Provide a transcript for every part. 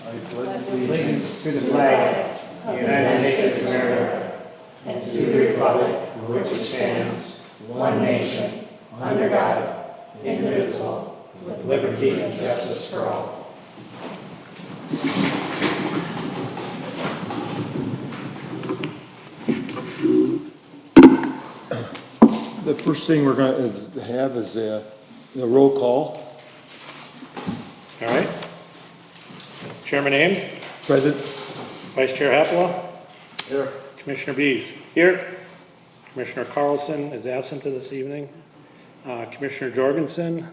Allegiance to the flag of the United States of America and to the republic for which it stands, one nation, under God, indivisible, with liberty and justice for all. The first thing we're going to have is the roll call. All right. Chairman Ames, Present. Vice Chair Happela. Here. Commissioner Bees. Here. Commissioner Carlson is absent this evening. Commissioner Jorgensen,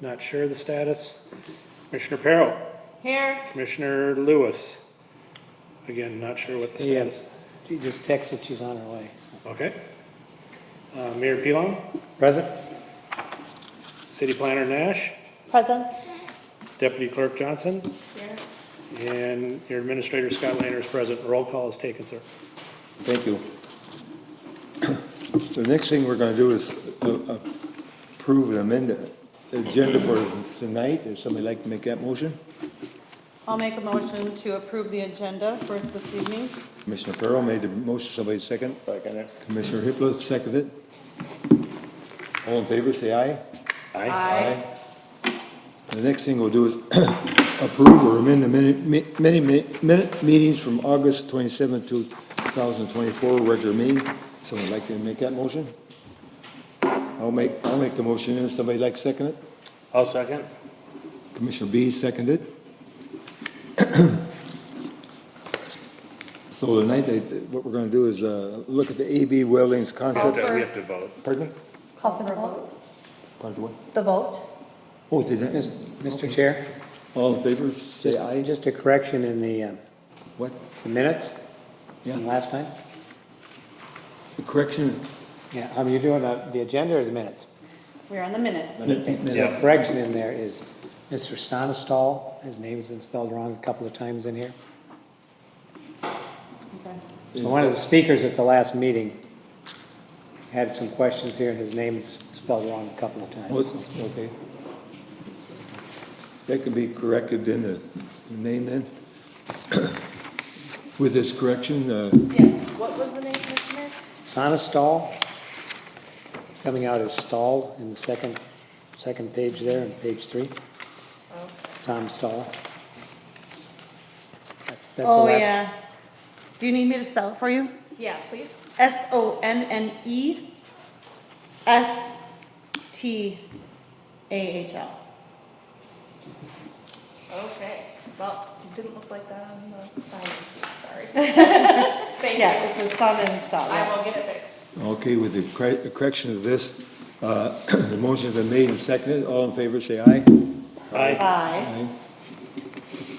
not sure the status. Commissioner Perro. Here. Commissioner Lewis. Again, not sure what the status. She just texted she's on her way. Okay. Mayor Pilon. Present? City Planner Nash. Present. Deputy Clerk Johnson. Here. And your Administrator Scott Lander is present. Roll call is taken, sir. Thank you. The next thing we're going to do is approve and amend the agenda for tonight. Would somebody like to make that motion? I'll make a motion to approve the agenda for this evening. Commissioner Perro made the motion. Somebody second? Second it. Commissioner Hipla seconded. All in favor, say aye. Aye. The next thing we'll do is approve or amend the minute meetings from August 27, 2024, regular meeting. Someone like to make that motion? I'll make the motion. Is somebody like to second it? I'll second. Commissioner B seconded. So tonight, what we're going to do is look at the AB Welding's concept. We have to vote. Pardon me? Call for the vote. Pardon what? The vote. Oh, did that? Mr. Chair, All in favor, say aye. just a correction in the What? minutes Yeah. from last time. The correction? Yeah, how are you doing the agenda or the minutes? We're on the minutes. The correction in there is Mr. Stonestal. His name has been spelled wrong a couple of times in here. Okay. So one of the speakers at the last meeting had some questions here, and his name is spelled wrong a couple of Oh, times. okay. That can be corrected in the name then? With this correction, Yeah. What was the name, Commissioner? Sonestal. It's coming out as stall in the second page there on page 3. Tom Stahl. That's the Oh, last. yeah. Do you need me to spell it for you? Yeah, please. SONNESTAHL. Okay. Well, it didn't look like that on the sign. Sorry. Thank Yeah, you. it's a Sonnenstahl. I will get it fixed. okay, with the correction of this, the motion's been made and seconded. All in favor, say aye. Aye. Aye.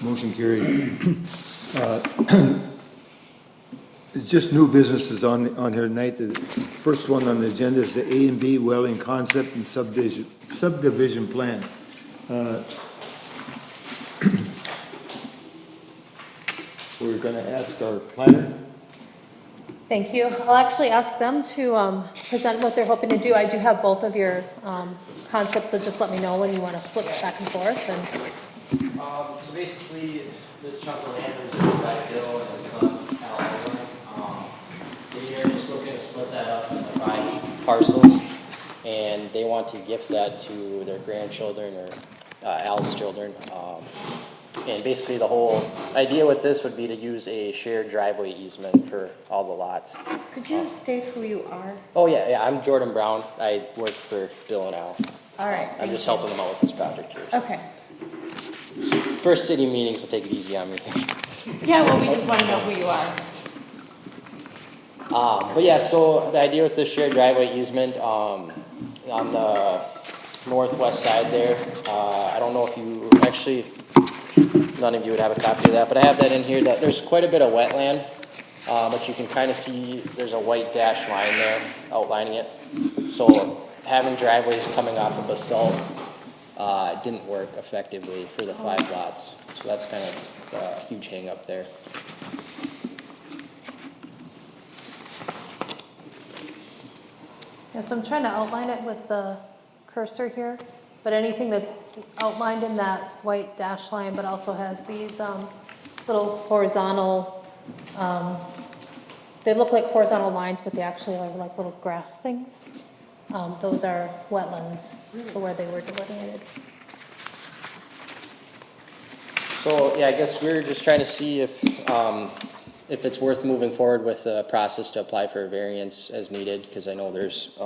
Motion carried. It's just new businesses on here tonight. The first one on the agenda is the A and B Welding Concept and Subdivision Plan. We're going to ask our planner. Thank you. I'll actually ask them to present what they're hoping to do. I do have both of your concepts, so just let me know when you want to flip back and forth. And So basically, this chunk of land is owned by Bill and his son, Al Owen. They're just looking to split that up into 5 parcels, and they want to gift that to their grandchildren or Al's children. And basically, the whole idea with this would be to use a shared driveway easement for all the lots. Could you state who you are? Oh yeah, I'm Jordan Brown. I work for Bill and Al. All right. I'm just helping them out with this project here. Okay. First city meeting, so take it easy on me. Yeah, well, we just want to know who you are. But yeah, so the idea with this shared driveway easement, on the northwest side there, I don't know if you, actually, none of you would have a copy of that, but I have that in here, that there's quite a bit of wetland, but you can kind of see there's a white dashed line there outlining it. So having driveways coming off of basalt didn't work effectively for the 5 lots. So that's kind of a huge hang up there. yes, I'm trying to outline it with the cursor here. But anything that's outlined in that white dash line, but also has these little horizontal, they look like horizontal lines, but they actually are like little grass things. Those are wetlands for where they were delineated. So, yeah, I guess we're just trying to see if it's worth moving forward with the process to apply for a variance as needed, because I know there's,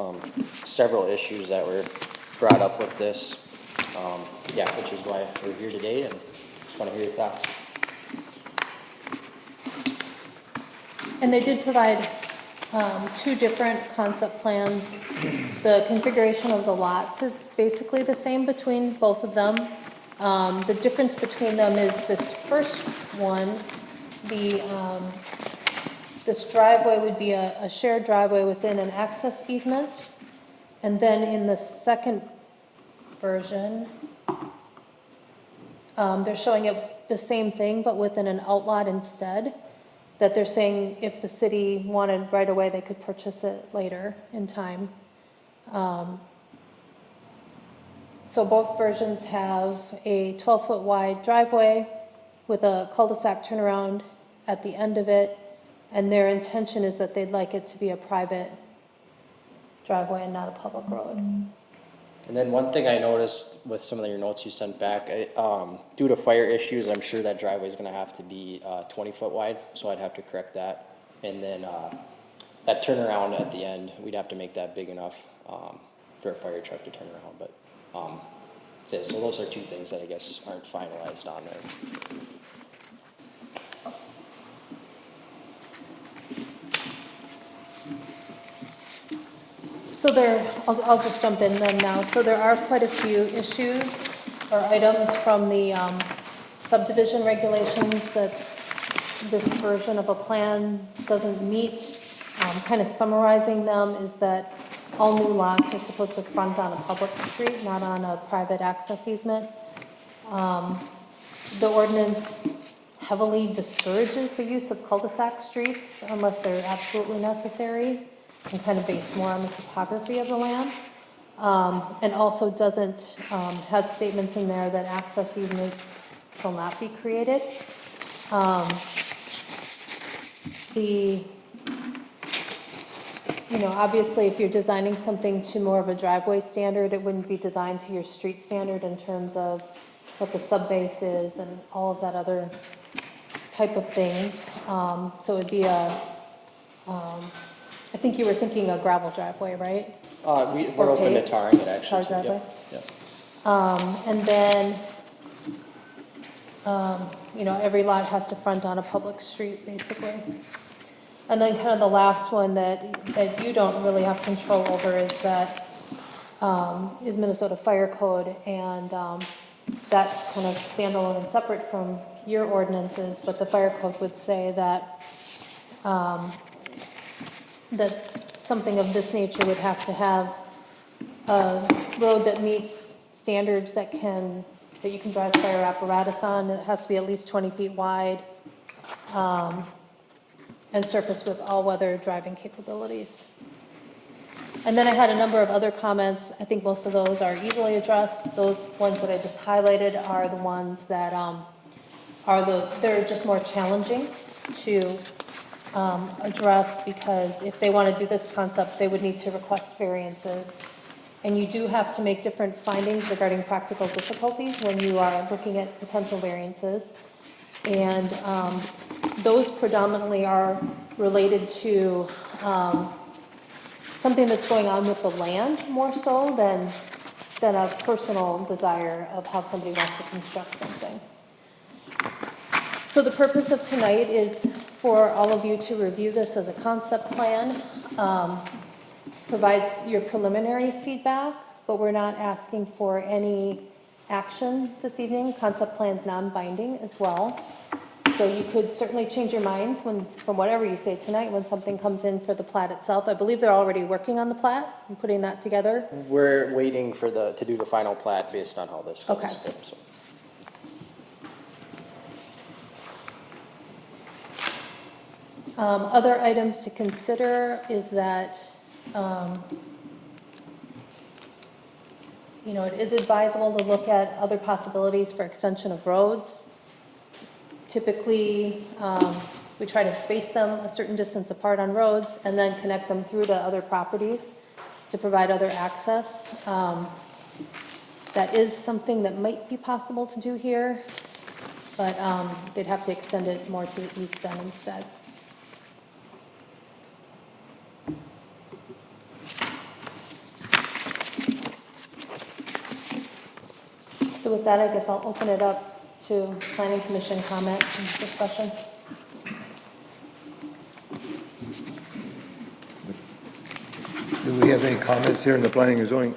several issues that were brought up with this. Yeah, which is why we're here today, and just wanna hear your thoughts. And they did provide two different concept plans. The configuration of the lots is basically the same between both of them. The difference between them is this first one, this driveway would be a shared driveway within an access easement. And then in the second version, they're showing it the same thing, but within an outlot instead. That they're saying if the city wanted right away, they could purchase it later in time. So both versions have a 12-foot wide driveway with a cul-de-sac turnaround at the end of it, and their intention is that they'd like it to be a private driveway and not a public road. And then one thing I noticed with some of your notes you sent back, due to fire issues, I'm sure that driveway is gonna have to be 20-foot wide, so I'd have to correct that. And then that turnaround at the end, we'd have to make that big enough for a fire truck to turn around. But so those are two things that I guess aren't finalized on there. So I'll just jump in then now. So there are quite a few issues or items from the subdivision regulations that this version of a plan doesn't meet. Kind of summarizing them is that all new lots are supposed to front on a public street, not on a private access easement. The ordinance heavily discourages the use of cul-de-sac streets unless they're absolutely necessary, and kind of based more on the topography of the land. And also doesn't, has statements in there that access easements shall not be created. Obviously, if you're designing something to more of a driveway standard, it wouldn't be designed to your street standard in terms of what the subbase is and all of that other type of things. So it would be I think you were thinking a gravel driveway, right? We're open to paved? tarring it actually. Tar driveway? Yep. And then, every lot has to front on a public street, basically. And then kind of the last one that you don't really have control over is that, is Minnesota Fire Code, and that's kind of standalone and separate from your ordinances, but the fire code would say that that something of this nature would have to have a road that meets standards that you can drive fire apparatus on. It has to be at least 20 feet wide, and surface with all-weather driving capabilities. And then I had a number of other comments. I think most of those are easily addressed. Those ones that I just highlighted are the ones that they're just more challenging to address, because if they want to do this concept, they would need to request variances. And you do have to make different findings regarding practical difficulties when you are looking at potential variances. And those predominantly are related to something that's going on with the land more so than a personal desire of how somebody wants to construct something. So the purpose of tonight is for all of you to review this as a concept plan, provides your preliminary feedback, but we're not asking for any action this evening. Concept plan's non-binding as well. So you could certainly change your minds from whatever you say tonight when something comes in for the plat itself. I believe they're already working on the plat and putting that together. We're waiting to do the final plat based on how this goes. Okay. So. Other items to consider is that you know, it is advisable to look at other possibilities for extension of roads. Typically, we try to space them a certain distance apart on roads and then connect them through to other properties to provide other access. That is something that might be possible to do here, but they'd have to extend it more to the east then instead. So with that, I guess I'll open it up to planning commission comment and discussion. Do we have any comments here in the planning and zoning?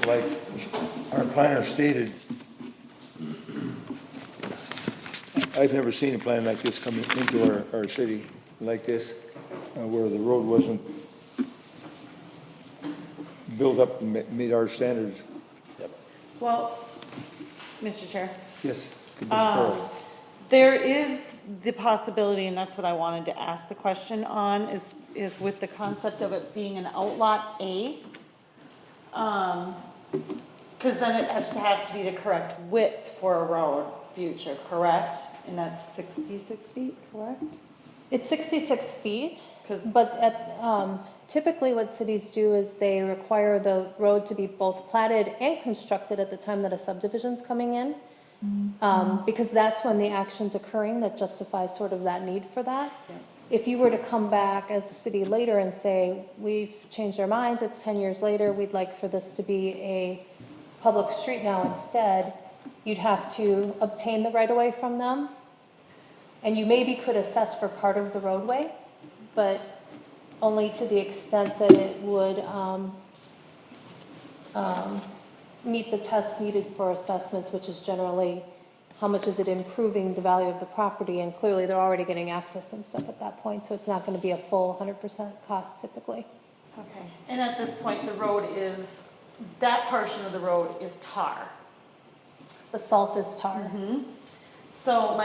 Like our planner stated, I've never seen a plan like this come into our city like this, where the road wasn't built up and meet our standards. Well, Mr. Chair, Yes. Commissioner Carl. there is the possibility, and that's what I wanted to ask the question on, is with the concept of it being an outlot A. Because then it has to be the correct width for a road future, correct? And that's 66 feet, correct? It's 66 feet, 'Cause- but typically what cities do is they require the road to be both platted and constructed at the time that a subdivision's coming in. Because that's when the action's occurring that justifies sort of that need for that. Yeah. If you were to come back as a city later and say, we've changed our minds, it's 10 years later, we'd like for this to be a public street now instead, you'd have to obtain the right-of-way from them. And you maybe could assess for part of the roadway, but only to the extent that it would meet the tests needed for assessments, which is generally how much is it improving the value of the property, and clearly they're already getting access and stuff at that point, so it's not going to be a full 100% cost typically. Okay. And at this point, the road is, that portion of the road is tar. The salt is tar. So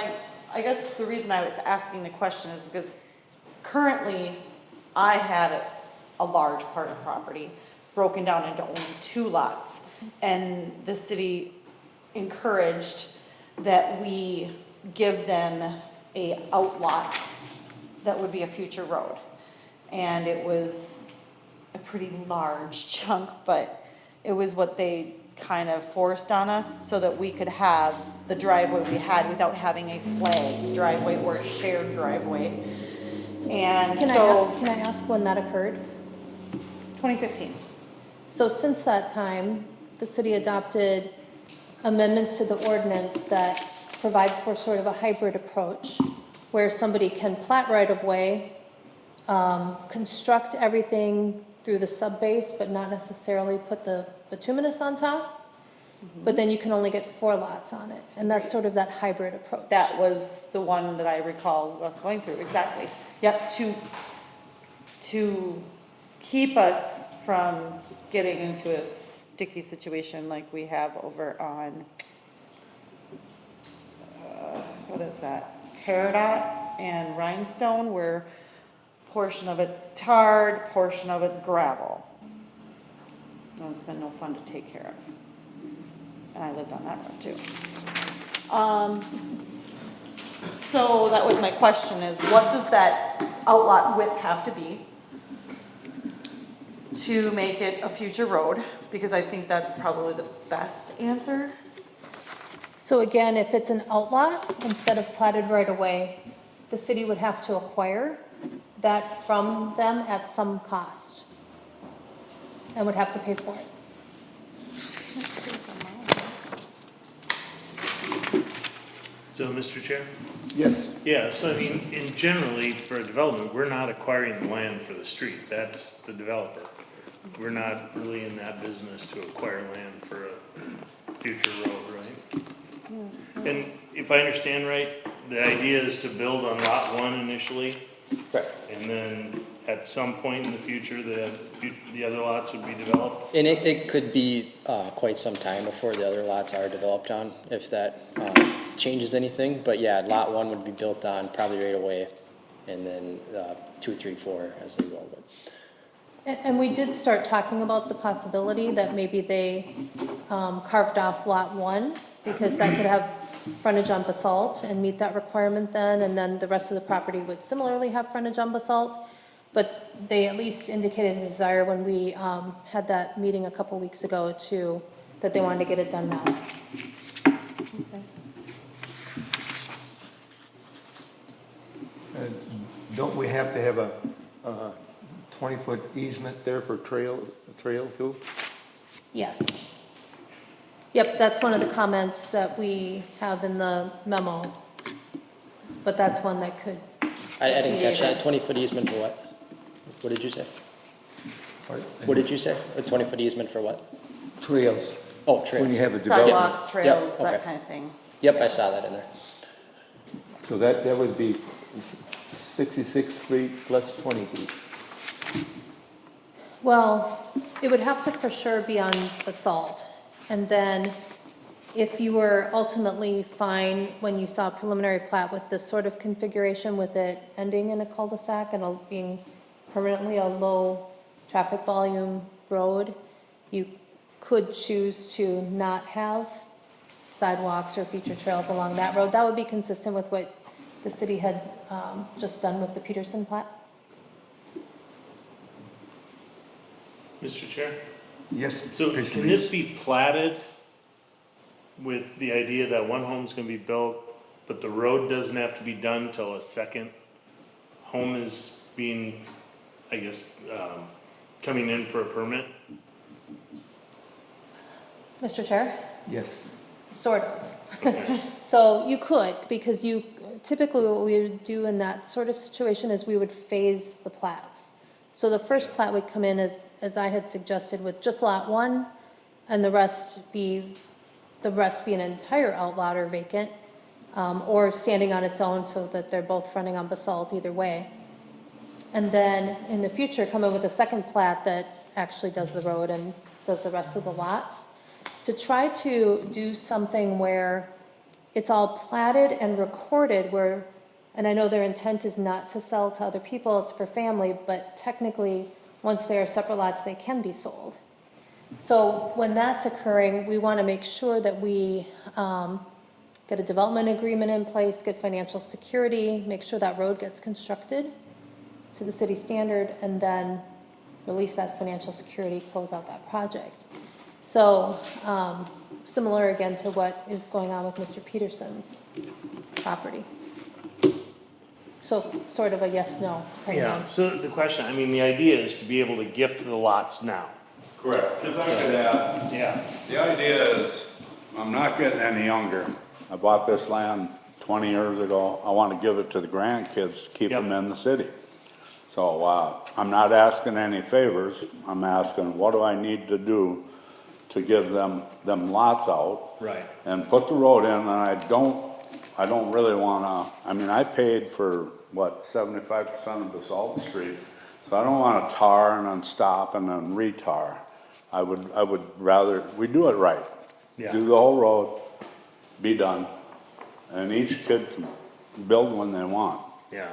I guess the reason I was asking the question is because currently I had a large part of property broken down into only 2 lots. And the city encouraged that we give them a outlot that would be a future road. And it was a pretty large chunk, but it was what they kind of forced on us so that we could have the driveway we had without having a flagged driveway or a shared driveway. And Can so, I ask when that occurred? 2015. So since that time, the city adopted amendments to the ordinance that provide for sort of a hybrid approach where somebody can plat right-of-way, construct everything through the subbase, but not necessarily put the bituminous on top. But then you can only get 4 lots on it, and that's sort of that hybrid approach. That was the one that I recall us going through, exactly. Yep, to keep us from getting into a sticky situation like we have over on, what is that? Peridot and Rhinestone, where portion of it's tarred, portion of it's gravel. And it's been no fun to take care of. And I lived on that road too. So that was my question is, what does that outlot width have to be to make it a future road? Because I think that's probably the best answer. So again, if it's an outlot, instead of platted right away, the city would have to acquire that from them at some cost and would have to pay for it. So, Mr. Chair? Yes. Yeah, so I mean, in generally, for a development, we're not acquiring the land for the street, that's the developer. We're not really in that business to acquire land for a future road, right? And if I understand right, the idea is to build on lot 1 initially, Correct. and then at some point in the future, the other lots would be developed? And it could be quite some time before the other lots are developed on, if that changes anything. But yeah, lot 1 would be built on probably right away, and then 2, 3, 4 as they go. And we did start talking about the possibility that maybe they carved off lot 1, because that could have frontage on basalt and meet that requirement then, and then the rest of the property would similarly have frontage on basalt. But they at least indicated a desire when we had that meeting a couple weeks ago too, that they wanted to get it done now. Okay. Don't we have to have a 20-foot easement there for trail too? Yes. Yep, that's one of the comments that we have in the memo. But that's one that could, I didn't catch that. Yes. 20-foot easement for what? What did you say? Right? What did you say? A 20-foot easement for what? Trails. Oh, trails. When you have a development. Sidewalks, trails, Yep, that okay. kind of thing. Yep, I saw that in there. So that would be 66 feet plus 20 feet. well, it would have to for sure be on basalt. And then if you were ultimately fine when you saw preliminary plat with this sort of configuration with it ending in a cul-de-sac and being permanently a low traffic volume road, you could choose to not have sidewalks or feature trails along that road. That would be consistent with what the city had just done with the Peterson plat. Mr. Chair? Yes. So Commissioner can this be platted with the idea that one home's gonna be built, but the road doesn't have to be done till a second home is being, I guess, coming in for a permit? Mr. Chair? Yes. Sort of. Okay. So you could, because you, typically what we would do in that sort of situation is we would phase the plats. So the first plat would come in as I had suggested with just lot 1 and the rest be an entire outlot or vacant, or standing on its own so that they're both fronting on basalt either way. And then in the future, come in with a second plat that actually does the road and does the rest of the lots, to try to do something where it's all platted and recorded where, and I know their intent is not to sell to other people, it's for family, but technically, once they are separate lots, they can be sold. So when that's occurring, we want to make sure that we get a development agreement in place, get financial security, make sure that road gets constructed to the city standard, and then release that financial security, close out that project. So similar again to what is going on with Mr. Peterson's property. So sort of a yes/no. Yeah, so the question, I mean, the idea is to be able to gift the lots now. Correct. If I could add, Yeah. the idea is, I'm not getting any younger. I bought this land 20 years ago. I want to give it to the grandkids, keep Yep. them in the city. So, I'm not asking any favors. I'm asking, what do I need to do to give them lots out? Right. And put the road in, and I don't really wanna, I mean, I paid for, 75% of Basalt Street. So I don't wanna tar and then stop and then retar. I would rather, we do it right. Yeah. Do the whole road, be done, and each kid can build when they want. Yeah.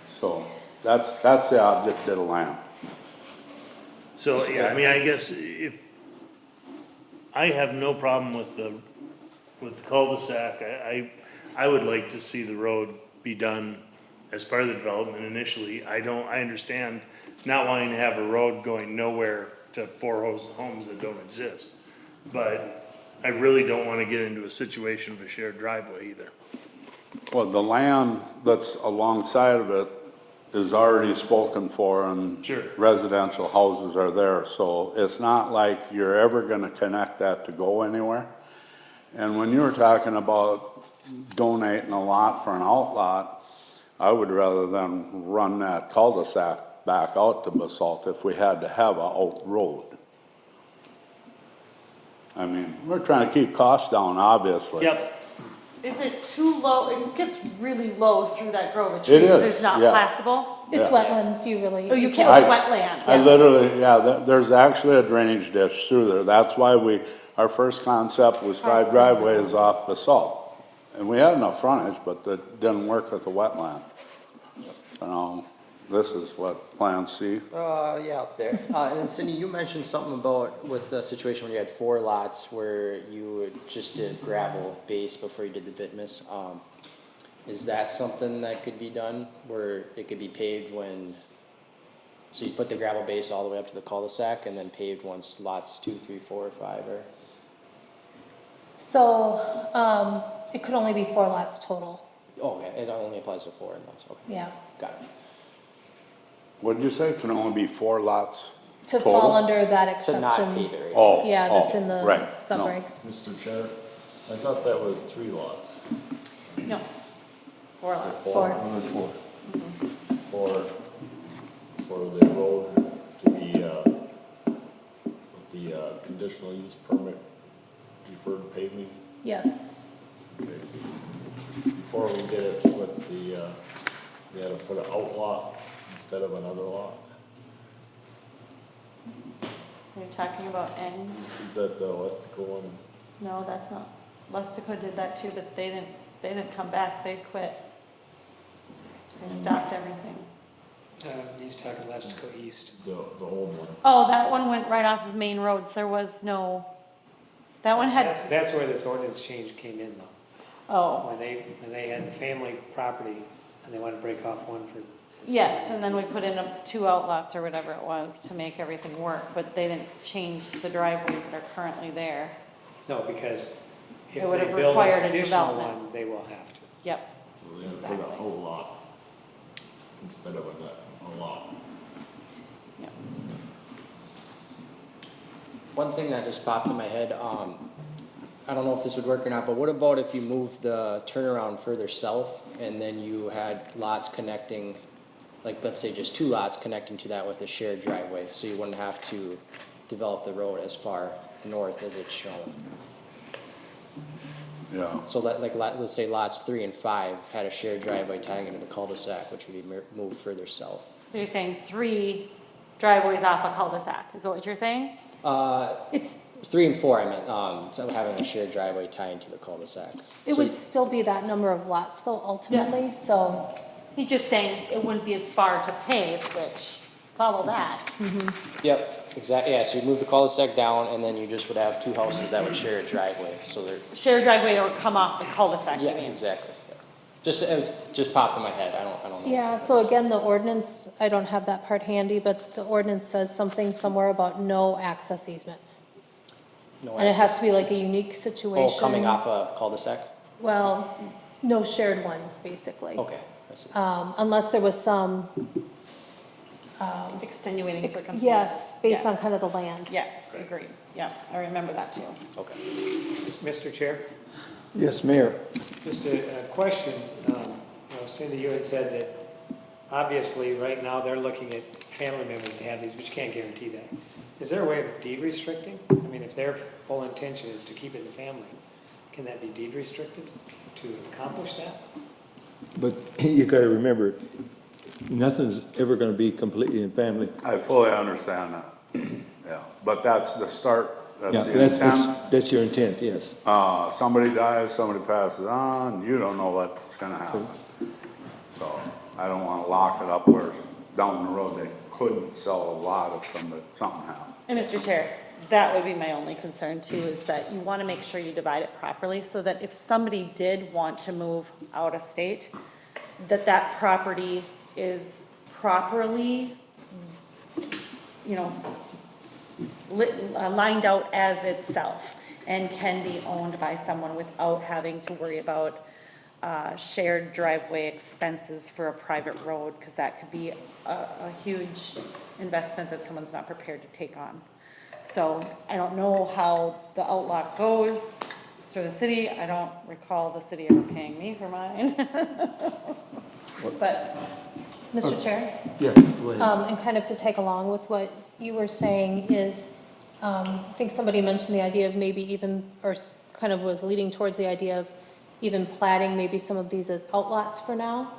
So, that's the object of the land. So, yeah, I mean, I guess if, I have no problem with the cul-de-sac. I would like to see the road be done as part of the development initially. I understand not wanting to have a road going nowhere to 4 homes that don't exist. But I really don't wanna get into a situation of a shared driveway either. Well, the land that's alongside of it is already spoken for and Sure. residential houses are there, so it's not like you're ever gonna connect that to go anywhere. And when you were talking about donating a lot for an outlot, I would rather than run that cul-de-sac back out to Basalt if we had to have a out road. I mean, we're trying to keep costs down, obviously. Yep, Is it too low? It gets really low through that grove of It trees. is, It's not yeah. passable? It's Yeah. wetlands, you really. Oh, you can't, I- it's wetland. I literally, there's actually a drainage ditch through there. That's why our first concept was 5 driveways off Basalt. And we had enough frontage, but that didn't work with the wetland. So, This is what, Plan C? Yeah, up there. And then Cindy, you mentioned something about with the situation when you had 4 lots where you just did gravel base before you did the bituminous. Is that something that could be done where it could be paved when, so you put the gravel base all the way up to the cul-de-sac and then paved once lots 2, 3, 4, or 5 are? So, it could only be 4 lots total, Oh, okay, it only applies to 4 in those, okay, yeah. got it. What did you say? Can only be 4 lots? To Total? fall under that To exception. not pave it, right? Oh. Yeah, that's oh, in the right, no. subregs. Mr. Chair, I thought that was 3 lots. No, 4 lots. Four. Number 4. For the road to be, with the conditional use permit deferred paving. Yes. Okay. Before we did it with the, we had to put an outlot instead of another lot. Are you talking about ends? Is that the Westico one? No, that's not, Lustico did that too, but they didn't come back, they quit. They stopped everything. He's talking Lestico East. The old one? Oh, that one went right off of main roads, there was no, that one had, That's where this ordinance change came in though. oh, When they had the family property and they wanted to break off one for. yes, and then we put in 2 outlots or whatever it was to make everything work, but they didn't change the driveways that are currently there. No, because if It would they have build required an a additional development. one, they will have to. Yep, So they had to put Exactly. a whole lot instead of a lot. yep. One thing that just popped in my head, I don't know if this would work or not, but what about if you moved the turnaround further south and then you had lots connecting, like let's say just 2 lots connecting to that with a shared driveway, so you wouldn't have to develop the road as far north as it's shown. Yeah, So let's say lots 3 and 5 had a shared driveway tying into the cul-de-sac, which would be moved further south. So you're saying 3 driveways off a cul-de-sac, is that what you're saying? It's, 3 and 4, I meant, so having a shared driveway tying to the cul-de-sac. it So would still be that number of lots though ultimately, so, He's just saying it wouldn't be as far to pave, which, follow that. Yep, exactly, yeah, so you move the cul-de-sac down, and then you just would have 2 houses that would share a driveway, so they're, Shared driveway or come off the cul-de-sac, you yeah, mean? exactly. Yeah. Just popped in my head, I don't know. yeah, so again, the ordinance, I don't have that part handy, but the ordinance says something somewhere about no access easements. No And it access. has to be like a unique situation. Oh, coming off a cul-de-sac? Well, no shared ones, basically. Okay, I see. Unless there was some, Extenuating circumstances. yes, based on Yes. kind of the land. Yes, agreed, yeah, I remember that too. Okay. Mr. Chair, Yes, Mayor. just a question. Cindy, you had said that obviously right now they're looking at family members to have these, but you can't guarantee that. Is there a way of deed restricting? I mean, if their full intention is to keep it in the family, can that be deed restricted to accomplish that? But you gotta remember, nothing's ever gonna be completely in family. I fully understand that. Yeah, but that's the start, Yeah, that's the intent. that's your intent, yes. Somebody dies, somebody passes on, you don't know what's gonna happen. So I don't wanna lock it up where down the road they couldn't sell a lot if something happened. And Mr. Chair, that would be my only concern too, is that you want to make sure you divide it properly so that if somebody did want to move out of state, that that property is properly, lined out as itself and can be owned by someone without having to worry about shared driveway expenses for a private road, because that could be a huge investment that someone's not prepared to take on. So I don't know how the outlot goes through the city. I don't recall the city ever paying me for mine. But, Mr. Chair? Yes, And kind of to take along with what you were saying is, I think somebody mentioned the idea of maybe even, or kind of was leading towards the idea of even platting maybe some of these as outlots for now.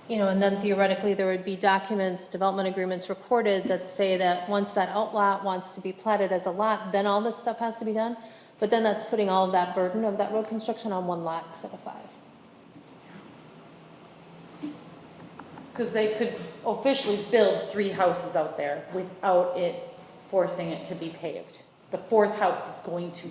And then theoretically, there would be documents, development agreements recorded that say that once that outlot wants to be platted as a lot, then all this stuff has to be done. But then that's putting all of that burden of that road construction on 1 lot instead of 5. Because they could officially build 3 houses out there without it forcing it to be paved. The 4th house is going to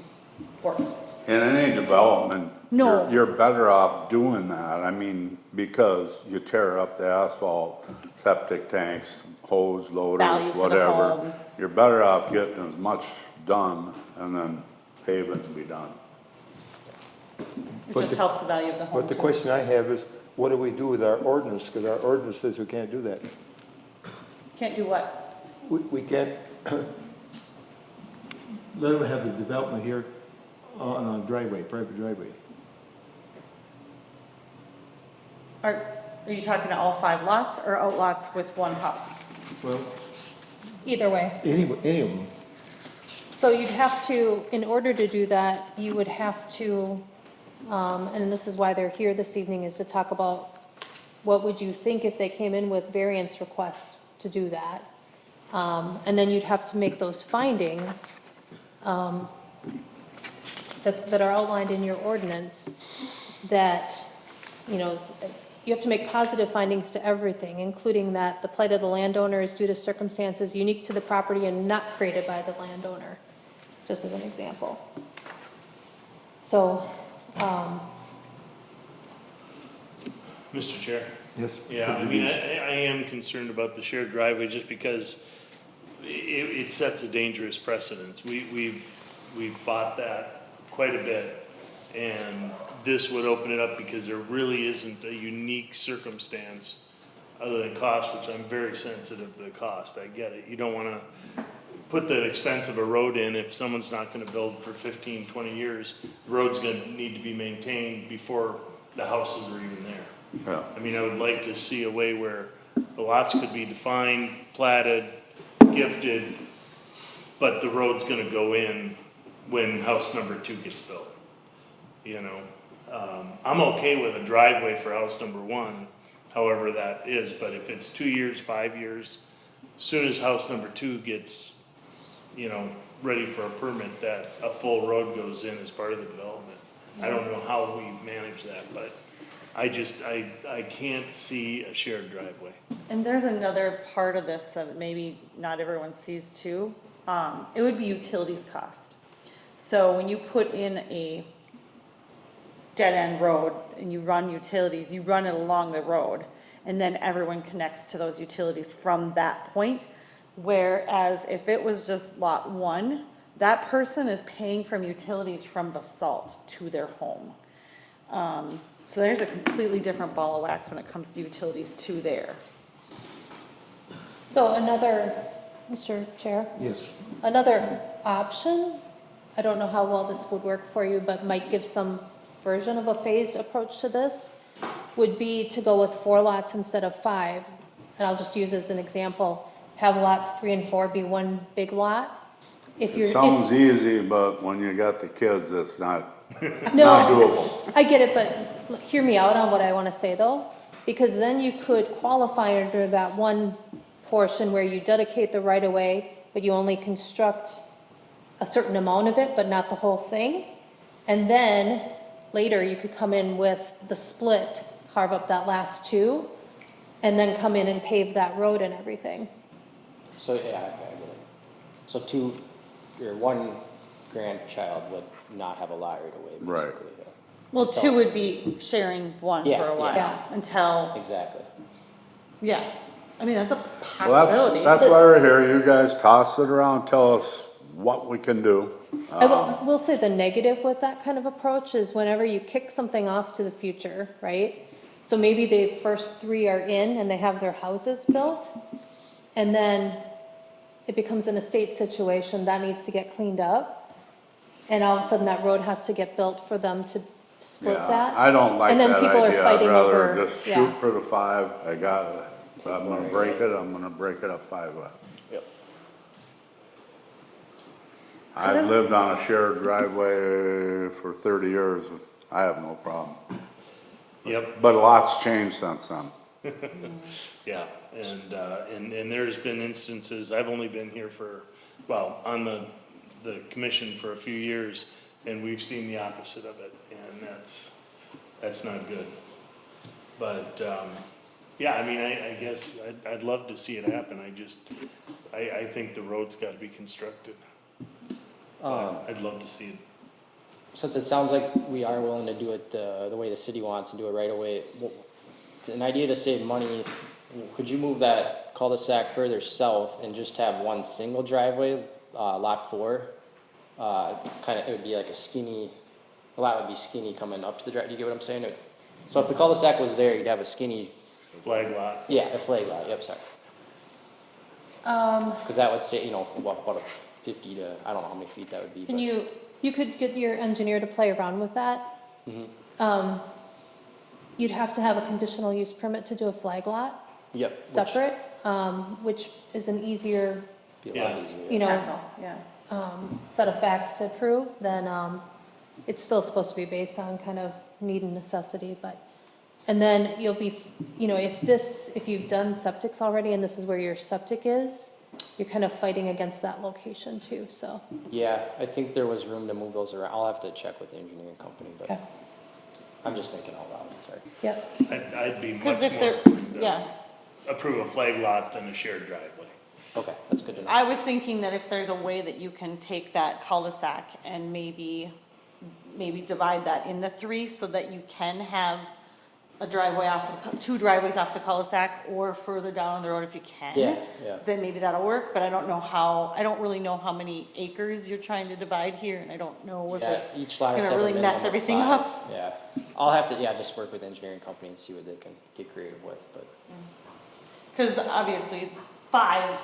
force it. In any development, No. you're better off doing that, I mean, because you tear up the asphalt, septic tanks, hose, Value loaders, for the whatever. homes. You're better off getting as much done and then pave it and be done. It But just the- helps the value of the home. But the too. question I have is, what do we do with our ordinance? Because our ordinance says we can't do that. Can't do what? We can't let them have the development here on a driveway, private driveway. Are you talking to all 5 lots or outlots with 1 house? Well, Either way. any of them. So you'd have to, in order to do that, you would have to, and this is why they're here this evening, is to talk about what would you think if they came in with variance requests to do that? And then you'd have to make those findings that are outlined in your ordinance, that, you know, you have to make positive findings to everything, including that the plight of the landowner is due to circumstances unique to the property and not created by the landowner, just as an example. So, Mr. Chair? Yes. Yeah, I mean, I am concerned about the shared driveway just because it sets a dangerous precedence. We've fought that quite a bit. And this would open it up because there really isn't a unique circumstance other than cost, which I'm very sensitive to the cost. I get it. You don't wanna put the expense of a road in if someone's not gonna build for 15, 20 years. The road's gonna need to be maintained before the houses are even there. Yeah. I mean, I would like to see a way where the lots could be defined, platted, gifted, but the road's gonna go in when house number 2 gets built. You know, I'm okay with a driveway for house number 1, however that is, but if it's 2 years, 5 years, as soon as house number 2 gets, you know, ready for a permit, that a full road goes in as part of the development. I don't know how we manage that, but I can't see a shared driveway. And there's another part of this that maybe not everyone sees too. It would be utilities cost. So when you put in a dead-end road and you run utilities, you run it along the road, and then everyone connects to those utilities from that point. Whereas if it was just lot 1, that person is paying from utilities from Basalt to their home. So there's a completely different ball of wax when it comes to utilities too there. so another, Mr. Chair? Yes. Another option, I don't know how well this would work for you, but might give some version of a phased approach to this, would be to go with 4 lots instead of 5. And I'll just use as an example, have lots 3 and 4 be one big lot. If It you're, sounds easy, but when you got the kids, it's not no, doable. I get it, but look, hear me out on what I want to say though, because then you could qualify under that one portion where you dedicate the right of way, but you only construct a certain amount of it, but not the whole thing. And then later you could come in with the split, carve up that last 2, and then come in and pave that road and everything. So, yeah, I get it. So 2, your 1 grandchild would not have a lot right away, Right. basically. Yeah. Well, 2 would be sharing 1 Yeah, for a while yeah. until, Exactly. yeah. I mean, that's a Well, possibility. that's why we're here. You guys toss it around, tell us what we can do. I will say the negative with that kind of approach is whenever you kick something off to the future, right? So maybe the first 3 are in and they have their houses built, and then it becomes an estate situation that needs to get cleaned up, and all of a sudden that road has to get built for them to split Yeah, that. I don't like And then that people are idea. I'd fighting rather over- just yeah. shoot for the 5. I'm gonna break it, I'm gonna break it up 5 ways. Yep. I've lived on a shared driveway for 30 years. I have no problem. Yep. But a lot's changed since then. Yeah, and there's been instances, I've only been here for, well, on the commission for a few years, and we've seen the opposite of it, and that's not good. But, Yeah, I mean, I guess I'd love to see it happen. I think the road's gotta be constructed. I'd love to see it. Since it sounds like we are willing to do it the way the city wants and do it right away, it's an idea to save money. Could you move that cul-de-sac further south and just have one single driveway, lot 4? It would be like a skinny, the lot would be skinny coming up to the drive. Do you get what I'm saying? So if the cul-de-sac was there, you'd have a skinny, Flag lot. yeah, a flag lot. Yep, sorry. Because that would say, you know, about a 50 to, I don't know how many feet that would be. Can but- You could get your engineer to play around with that. You'd have to have a conditional use permit to do a flag lot Yep. which separate, which is an easier, Be a lot Yeah. easier. you know, Technical, yeah. set of facts to prove, then, it's still supposed to be based on kind of need and necessity, but, and then you'll be, you know, if you've done septics already and this is where your septic is, you're kind of fighting against that location too, so. Yeah, I think there was room to move those around. I'll have to check with the engineering company, but Okay. I'm just thinking out loud, sorry. Yep, I'd be Cause much if more, they're, yeah, approve a flag lot than a shared driveway. Okay, that's good to know. I was thinking that if there's a way that you can take that cul-de-sac and maybe divide that into 3 so that you can have a driveway off, 2 driveways off the cul-de-sac or further down the road if you can. Yeah, yeah. Then maybe that'll work, but I don't really know how many acres you're trying to divide here, and I don't know if Yeah, it's each lot has to gonna have a really mess minimum of everything 5. up. Yeah, I'll have to, just work with the engineering company and see what they can get creative with, but, Cause obviously, lot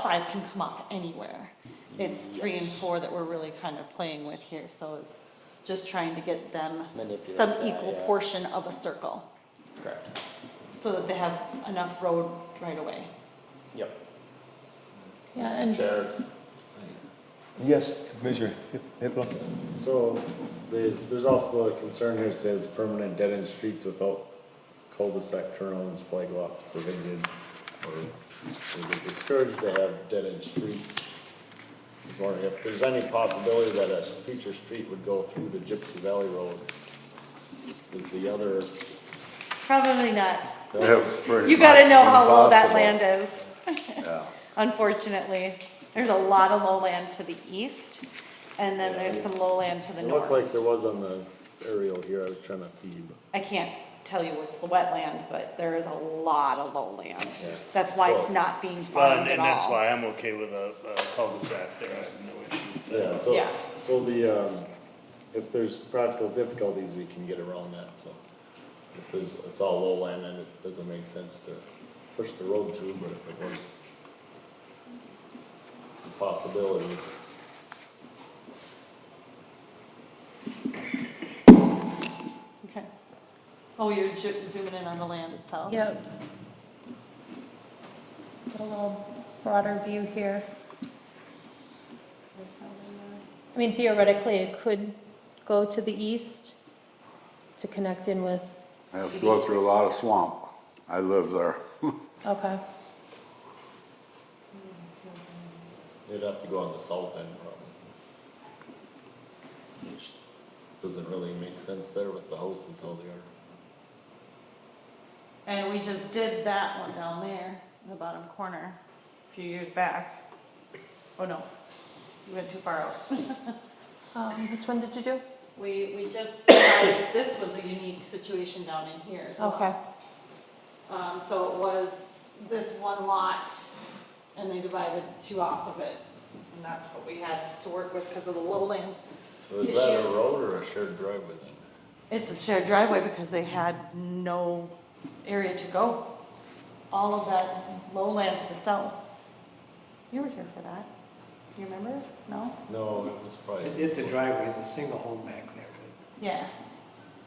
5 can come off anywhere. It's 3 and 4 that we're really kind of playing with here, so it's just trying to get them Manipulate some that, equal yeah. portion of a circle, correct. so that they have enough road right away. Yep. yeah, and Chair, Yes, Commissioner Hipple? so there's also a concern here that says permanent dead-end streets without cul-de-sac turnarounds, flag lots prohibited, or is it discouraged to have dead-end streets? I was wondering if there's any possibility that a future street would go through the Gypsy Valley Road. Is the other, Probably not. It's pretty You gotta much know how low that impossible. land is, Yeah. unfortunately. There's a lot of lowland to the east, and then there's some lowland to the it looked north. like there was on the aerial here, I was trying to see, but. I can't tell you what's the wetland, but there is a lot of lowland. Yeah. That's why it's So- not being Well, farmed at and that's all. why I'm okay with a cul-de-sac there. I have no issue with that. Yeah, so, Yeah. so the, if there's practical difficulties, we can get around that, so. If it's all lowland, then it doesn't make sense to push the road through, but if it was a possibility. Okay. Oh, you're zooming in on the land itself? Yep. Get a little broader view here. I mean, theoretically, it could go to the east to connect in with, I have to go through a lot of swamp. I live there. okay. You'd have to go on the south end probably. Which doesn't really make sense there with the houses how they are. And we just did that one down there in the bottom corner a few years back. Oh, no, we went too far out. Which one did you do? We just, this was a unique situation down in here as well. Okay, So it was this one lot, and they divided 2 off of it. And that's what we had to work with because of the lowland. So is that a Issues. road or a shared driveway then? It's a shared driveway because they had no area to go. All of that's lowland to the south. You were here for that. You remember? No? No, it was probably. It's a driveway, it's a single home back there. Yeah.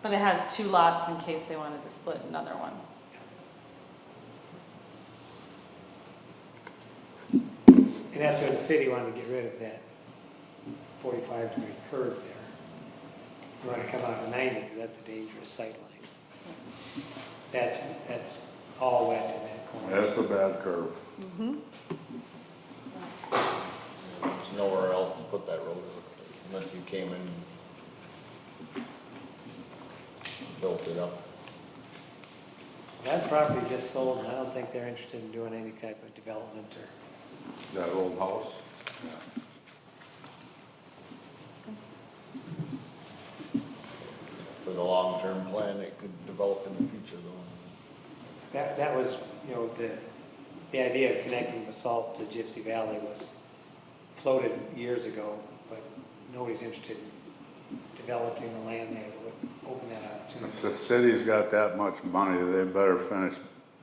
But it has 2 lots in case they wanted to split another one. And that's why the city wanted to get rid of that 45-degree curve there. You want to come out to 90, because that's a dangerous sight line. That's all wet in that corner. It's a bad curve. There's nowhere else to put that road, it looks like, unless you came in and built it up. That property just sold, and I don't think they're interested in doing any type of development or. That old house? For the long-term plan, it could develop in the future though. That was, you know, the idea of connecting Basalt to Gypsy Valley was floated years ago, but nobody's interested in developing the land there that would open that If opportunity. the city's got that much money, they better finish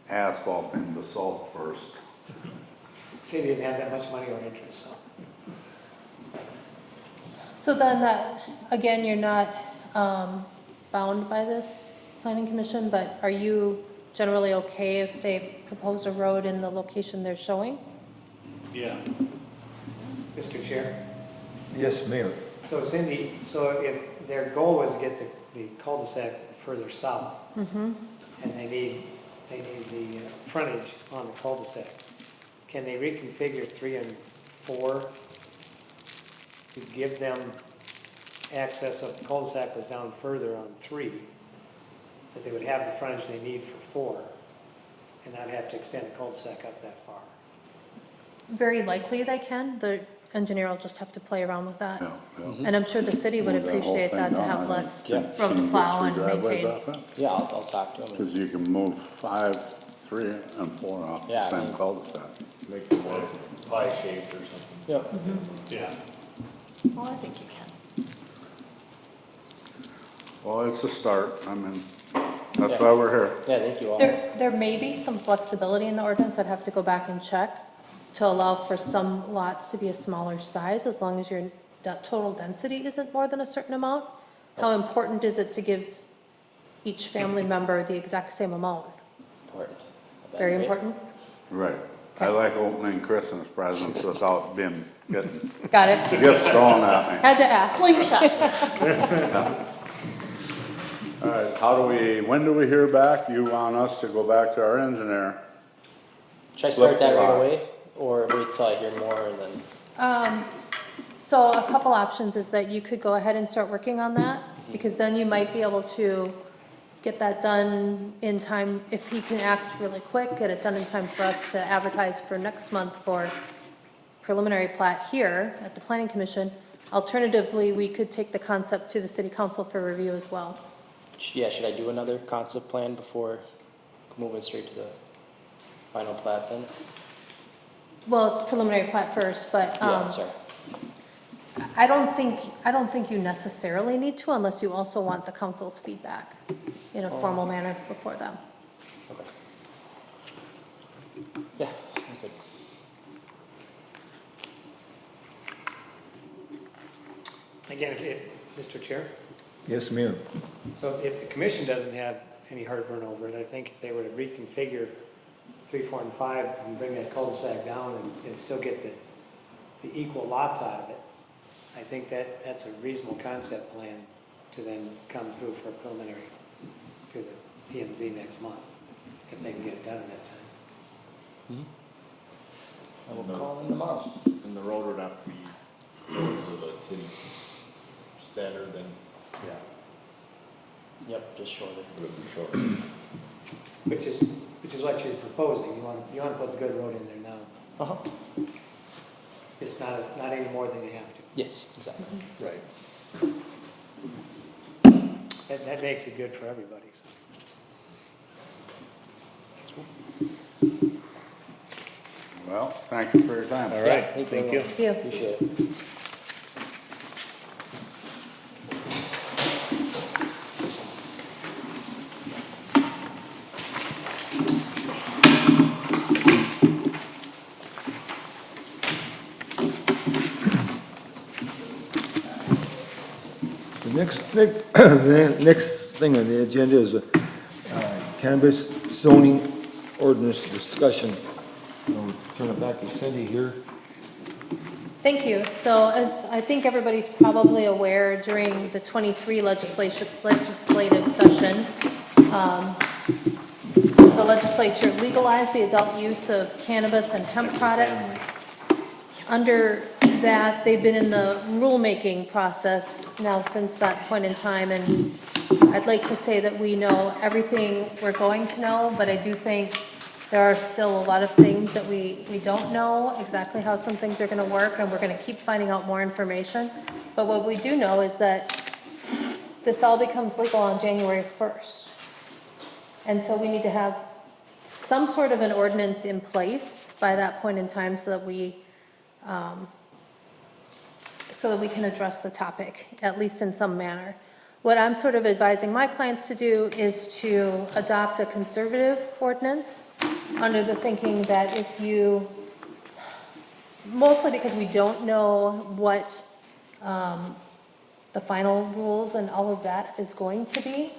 asphalting Basalt first. City didn't have that much money or interest, so. So then that, again, you're not bound by this planning commission, but are you generally okay if they propose a road in the location they're showing? Yeah. Mr. Chair? Yes, Mayor. So Cindy, so if their goal was to get the cul-de-sac further south, and they need the frontage on the cul-de-sac, can they reconfigure 3 and 4 to give them access if the cul-de-sac was down further on 3, that they would have the frontage they need for 4, and not have to extend the cul-de-sac up that far? Very likely they can. The engineer will just have to play around with that. Yeah, yeah. And I'm sure the city would Move that whole appreciate thing that to down, have I think. less Yeah. road to You can plow get and 3 driveways maintain. off it. Yeah, I'll talk to him. Because you can move 5, 3, and 4 off the Yeah, I same mean- cul-de-sac. Make it more pie-shaped or something. Yep. Yeah. Well, I think you can. Well, it's a start. I mean, that's Yeah. why we're here. Yeah, thank you all. There may be some flexibility in the ordinance. I'd have to go back and check to allow for some lots to be a smaller size as long as your total density isn't more than a certain amount. How important is it to give each family member the exact same amount? Important. Very Right? important? Right. I like opening Christmas presents without getting Got it? gifts thrown at me. Had to ask. Slingshot. All right, when do we hear back? You want us to go back to our engineer? Should I start that right Look, away, or wait till I hear more and then? So a couple options is that you could go ahead and start working on that, because then you might be able to get that done in time. If he can act really quick, get it done in time for us to advertise for next month for preliminary plat here at the planning commission. Alternatively, we could take the concept to the city council for review as well. Yeah, should I do another concept plan before moving straight to the final plat then? Well, it's preliminary plat first, but, Yeah, sorry. I don't think you necessarily need to unless you also want the council's feedback in a formal manner before them. Okay. Yeah, sounds good. Again, Mr. Chair? Yes, Mayor. So if the commission doesn't have any heartburn over it, I think if they were to reconfigure 3, 4, and 5 and bring that cul-de-sac down and still get the equal lots out of it, I think that's a reasonable concept plan to then come through for preliminary to the PMZ next month, if they can get it done in that time. I will call them tomorrow. And the road would have to be to the city standard then. Yeah. Yep, just shorter. It would be shorter. Which is what you're proposing. You want to put the good road in there now. Uh-huh. It's not any more than you have to. Yes, exactly. Right. That makes it good for everybody, so. Well, thank you for your time. All right, Yeah, thank you. Thank you. Appreciate it. The next thing on the agenda is a cannabis zoning ordinance discussion. I'll turn it back to Cindy here. Thank you. So as I think everybody's probably aware, during the 23 legislative session, the legislature legalized the adult use of cannabis and hemp products. Under that, they've been in the rulemaking process now since that point in time, and I'd like to say that we know everything we're going to know, but I do think there are still a lot of things that we don't know exactly how some things are gonna work, and we're gonna keep finding out more information. But what we do know is that this all becomes legal on January 1st. And so we need to have some sort of an ordinance in place by that point in time so that we can address the topic, at least in some manner. What I'm sort of advising my clients to do is to adopt a conservative ordinance under the thinking that if you, mostly because we don't know what the final rules and all of that is going to be.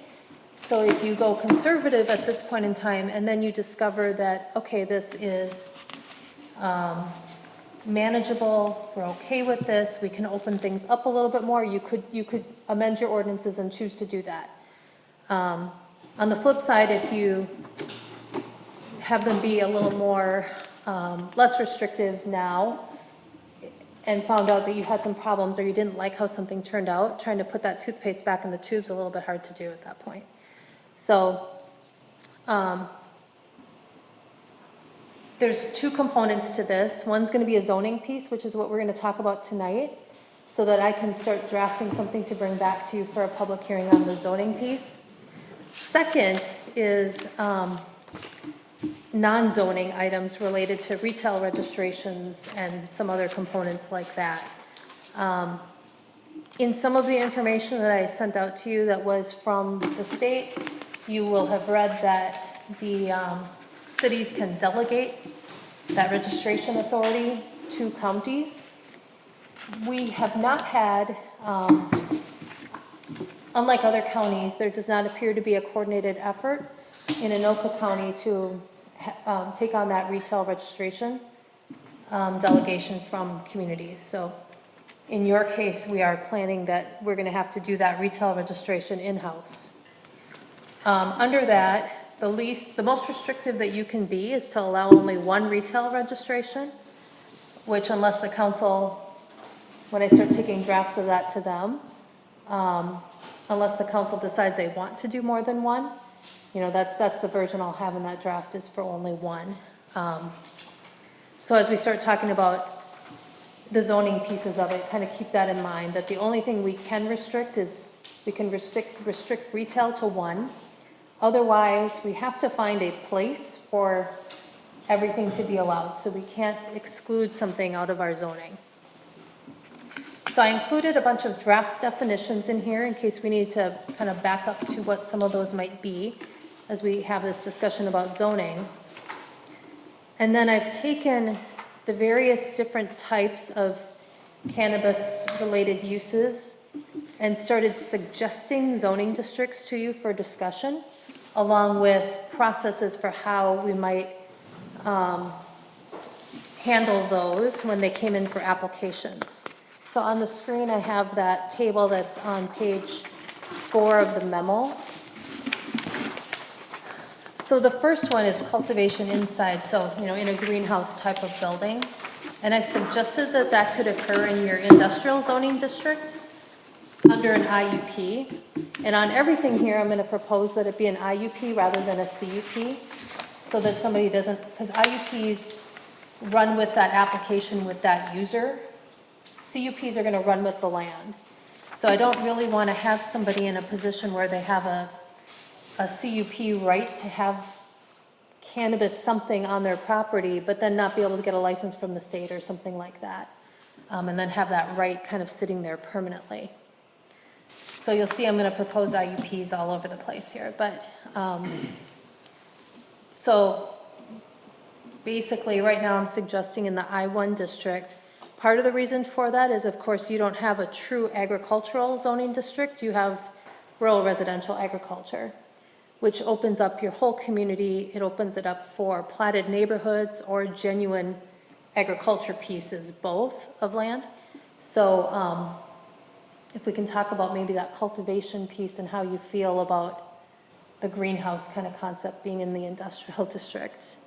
So if you go conservative at this point in time and then you discover that, okay, this is manageable, we're okay with this, we can open things up a little bit more, you could amend your ordinances and choose to do that. On the flip side, if you have them be a little more, less restrictive now, and found out that you had some problems or you didn't like how something turned out, trying to put that toothpaste back in the tube's a little bit hard to do at that point. So, there's two components to this. One's gonna be a zoning piece, which is what we're gonna talk about tonight, so that I can start drafting something to bring back to you for a public hearing on the zoning piece. Second is non-zoning items related to retail registrations and some other components like that. In some of the information that I sent out to you that was from the state, you will have read that the cities can delegate that registration authority to counties. We have not had, unlike other counties, there does not appear to be a coordinated effort in Anoka County to take on that retail registration delegation from communities. So in your case, we are planning that we're gonna have to do that retail registration in-house. Under that, the most restrictive that you can be is to allow only one retail registration, which unless the council, when I start taking drafts of that to them, unless the council decides they want to do more than one, you know, that's the version I'll have in that draft is for only one. So as we start talking about the zoning pieces of it, kind of keep that in mind, that the only thing we can restrict is we can restrict retail to one. Otherwise, we have to find a place for everything to be allowed, so we can't exclude something out of our zoning. So I included a bunch of draft definitions in here in case we need to kind of back up to what some of those might be as we have this discussion about zoning. And then I've taken the various different types of cannabis-related uses and started suggesting zoning districts to you for discussion, along with processes for how we might handle those when they came in for applications. So on the screen, I have that table that's on page 4 of the memo. So the first one is cultivation inside, so, you know, in a greenhouse type of building. And I suggested that that could occur in your industrial zoning district under an IUP. And on everything here, I'm gonna propose that it be an IUP rather than a CUP, so that somebody doesn't, because IUPs run with that application with that user. CUPs are gonna run with the land. So I don't really wanna have somebody in a position where they have a CUP right to have cannabis something on their property, but then not be able to get a license from the state or something like that. And then have that right kind of sitting there permanently. So you'll see I'm gonna propose IUPs all over the place here, but, so basically right now I'm suggesting in the I-1 district, part of the reason for that is of course you don't have a true agricultural zoning district, you have rural residential agriculture, which opens up your whole community. It opens it up for platted neighborhoods or genuine agriculture pieces, both of land. So if we can talk about maybe that cultivation piece and how you feel about the greenhouse kind of concept being in the industrial district.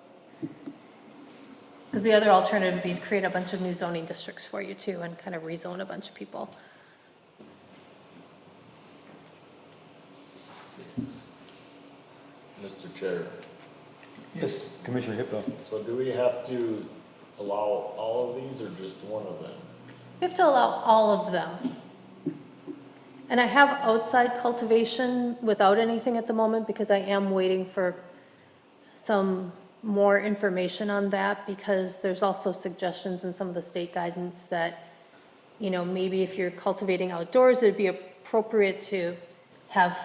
Because the other alternative would be to create a bunch of new zoning districts for you too and kind of rezone a bunch of people. Mr. Chair, Yes. Commissioner Hipple. so do we have to allow all of these or just one of them? We have to allow all of them. And I have outside cultivation without anything at the moment because I am waiting for some more information on that because there's also suggestions in some of the state guidance that, you know, maybe if you're cultivating outdoors, it'd be appropriate to have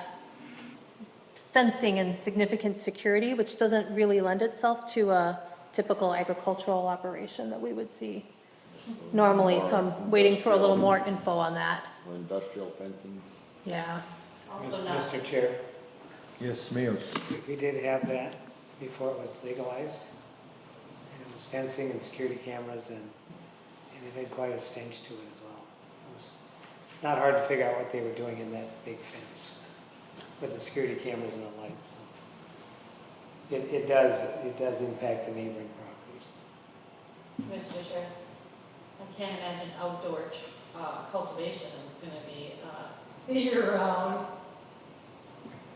fencing and significant security, which doesn't really lend itself to a typical agricultural operation that we would see normally. So I'm waiting for a little more info on that. So industrial fencing? Yeah. Mr. Chair, Yes, Mayor. we did have that before it was legalized. And it was fencing and security cameras and it had quite a stench to it as well. It was not hard to figure out what they were doing in that big fence with the security cameras and the lights. It does impact the neighboring properties. Mr. Chair, I can't imagine outdoor cultivation is gonna be year-round.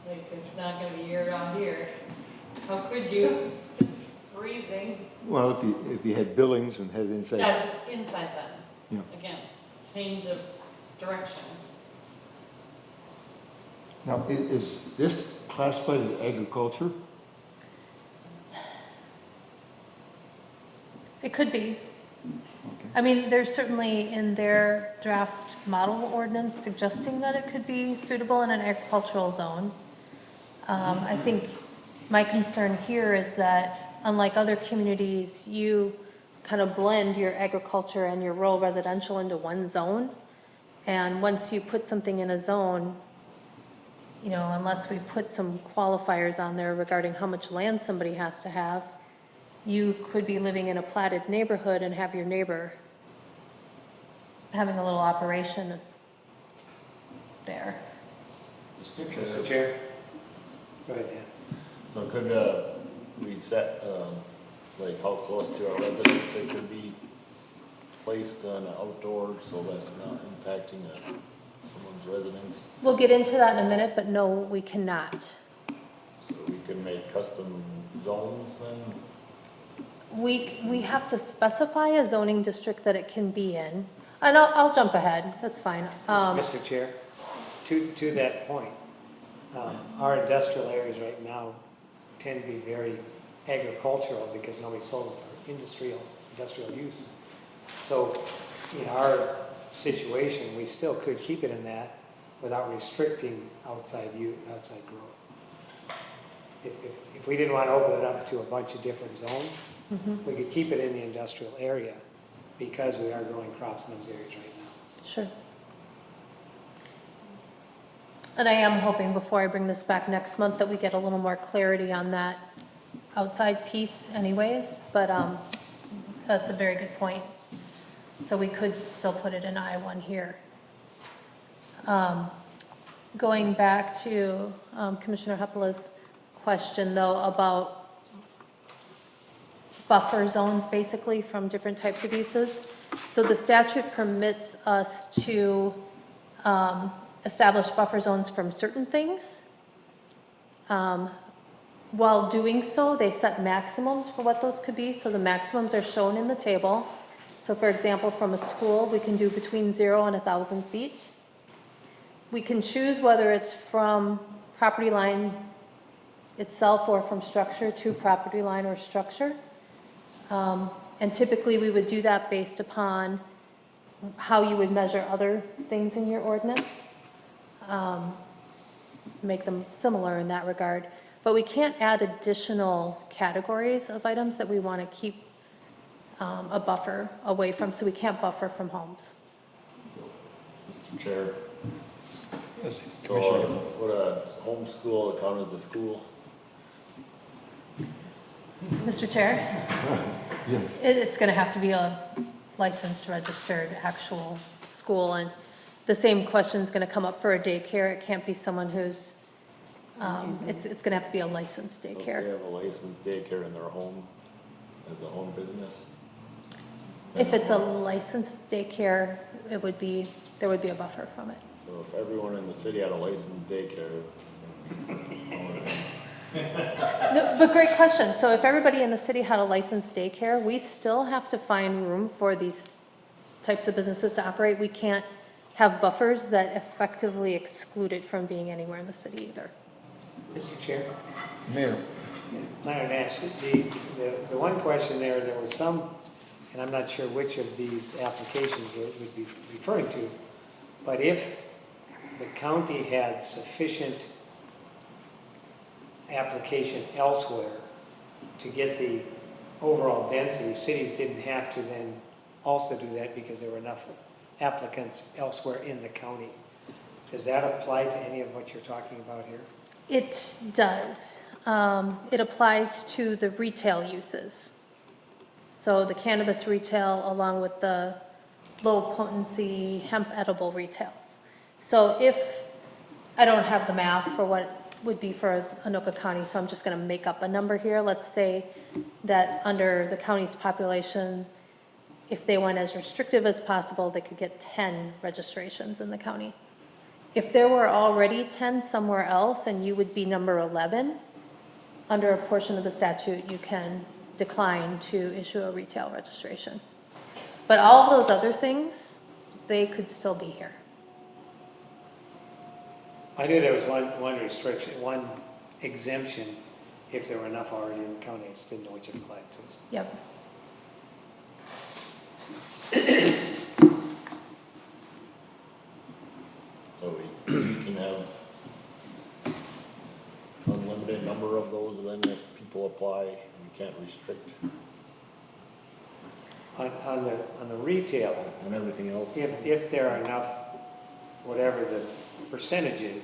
Like, it's not gonna be year-round here. How could you? It's freezing. Well, if you had buildings and had it inside. That's, it's inside then. Yeah. Again, change of direction. Now, is this classified as agriculture? It could be. I mean, there's certainly in their draft model ordinance suggesting that it could be suitable in an agricultural zone. I think my concern here is that unlike other communities, you kind of blend your agriculture and your rural residential into one zone. And once you put something in a zone, you know, unless we put some qualifiers on there regarding how much land somebody has to have, you could be living in a platted neighborhood and have your neighbor having a little operation there. Mr. Chair? Go ahead, Dan. So could we set, like how close to our residence it could be placed on an outdoor so that's not impacting someone's residence? We'll get into that in a minute, but no, we cannot. So we can make custom zones then? We have to specify a zoning district that it can be in. And I'll jump ahead, that's fine. Mr. Chair, to that point, our industrial areas right now tend to be very agricultural because nobody sold them for industrial use. So in our situation, we still could keep it in that without restricting outside growth. If we didn't want to open it up to a bunch of different zones, we could keep it in the industrial area because we are growing crops in those areas right now. Sure. And I am hoping before I bring this back next month that we get a little more clarity on that outside piece anyways, but that's a very good point. So we could still put it in I-1 here. Going back to Commissioner Heppela's question though about buffer zones basically from different types of uses. So the statute permits us to establish buffer zones from certain things. While doing so, they set maximums for what those could be. So the maximums are shown in the table. So for example, from a school, we can do between 0 and 1,000 feet. We can choose whether it's from property line itself or from structure to property line or structure. And typically we would do that based upon how you would measure other things in your ordinance. Make them similar in that regard. But we can't add additional categories of items that we want to keep a buffer away from, so we can't buffer from homes. So, Mr. Chair, Yes. so would a homeschool count as a school? Mr. Chair, Yes. it's going to have to be a licensed, registered, actual school. And the same question is going to come up for a daycare. It can't be someone who's, it's going to have to be a licensed So if daycare. they have a licensed daycare in their home, as a home business? If it's a licensed daycare, there would be a buffer from it. So if everyone in the city had a licensed daycare, it'd No, but great question. So if everybody in the city had a licensed daycare, we still have to find room for these types of businesses to operate. We can't have buffers that effectively exclude it from being anywhere in the city either. Mr. Chair, Mayor, Leonard Nash, the one question there was some, and I'm not sure which of these applications it would be referring to, but if the county had sufficient application elsewhere to get the overall density, cities didn't have to then also do that because there were enough applicants elsewhere in the county. Does that apply to any of what you're talking about here? It does. It applies to the retail uses. So the cannabis retail along with the low potency hemp edible retails. So if, I don't have the math for what would be for Anoka County, so I'm just gonna make up a number here. Let's say that under the county's population, if they went as restrictive as possible, they could get 10 registrations in the county. If there were already 10 somewhere else and you would be number 11, under a portion of the statute, you can decline to issue a retail registration. But all of those other things, they could still be here. I knew there was one restriction, one exemption, if there were enough already in the county. I just didn't know which it applied to. Yep. So we can have unlimited number of those, then if people apply, we can't restrict. On the retail, And everything else? if there are enough, whatever the percentage is,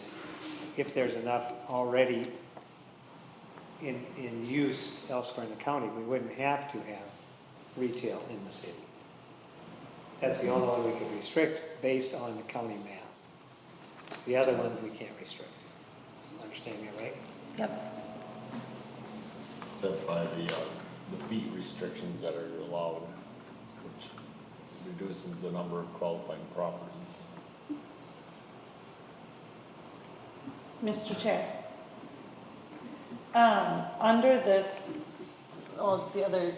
if there's enough already in use elsewhere in the county, we wouldn't have to have retail in the city. That's the only one we could restrict based on the county math. The other ones we can't restrict. Understand me right? Yep. Set by the feet restrictions that are allowed, which reduces the number of qualifying properties. Mr. Chair. Under this, oh, it's the other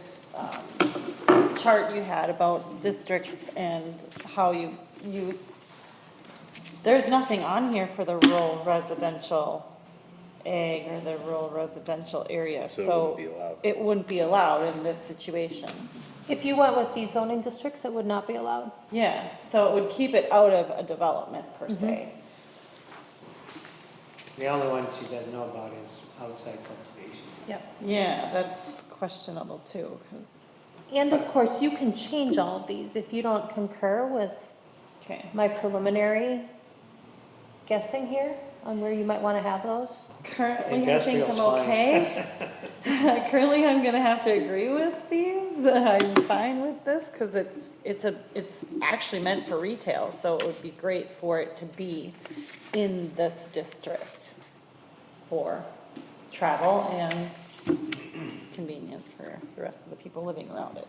chart you had about districts and how you use, there's nothing on here for the rural residential ag or the rural residential area. So it wouldn't be allowed in this situation. If you went with these zoning districts, it would not be allowed. Yeah, so it would keep it out of a development per se. The only one she doesn't know about is outside cultivation. Yep. Yeah, that's questionable too, because, And of course, you can change all of these if you don't concur with okay. my preliminary guessing here on where you might want to have those. Currently, I think I'm Industrial's fine. okay. Currently, I'm gonna have to agree with these. I'm fine with this because it's actually meant for retail, so it would be great for it to be in this district for travel and convenience for the rest of the people living around it.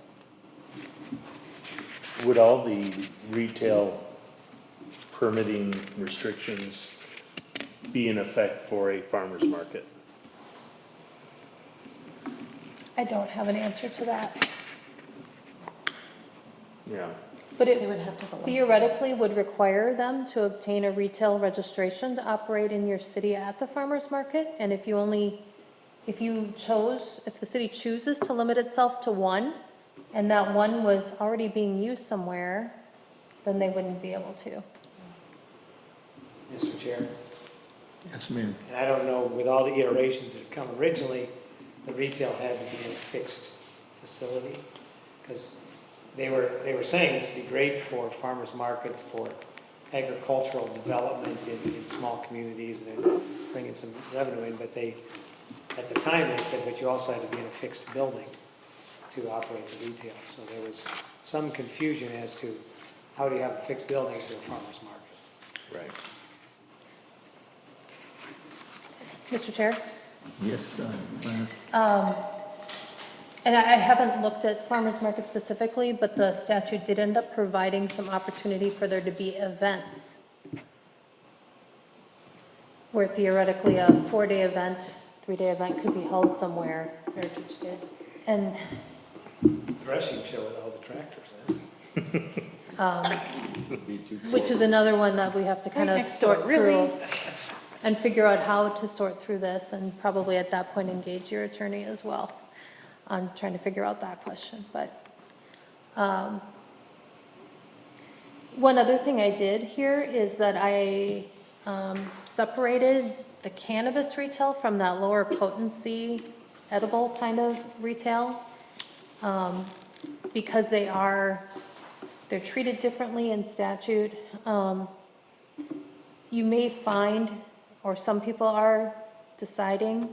Would all the retail permitting restrictions be in effect for a farmer's market? I don't have an answer to that. Yeah. But They it would have to have a license. theoretically would require them to obtain a retail registration to operate in your city at the farmer's market. And if the city chooses to limit itself to one, and that one was already being used somewhere, then they wouldn't be able to. Mr. Chair. yes, ma'am. And I don't know, with all the iterations that have come originally, the retail had to be in a fixed facility. Because they were saying this would be great for farmers markets, for agricultural development in small communities, and then bringing some revenue in. But at the time, they said, but you also had to be in a fixed building to operate the retail. So there was some confusion as to how do you have a fixed building to a farmer's market. Right. Mr. Chair? Yes, And I haven't looked at farmers market specifically, but the statute did end up providing some opportunity for there to be events where theoretically a 4-day event, 3-day event could be held somewhere, Heritage Days. And Threshing show with all the tractors, Would be too which is another one that we have to kind Right of next door, sort really? through and figure out how to sort through this, and probably at that point engage your attorney as well on trying to figure out that question. But one other thing I did here is that I separated the cannabis retail from that lower potency edible kind of retail, because they're treated differently in statute. You may find, or some people are deciding,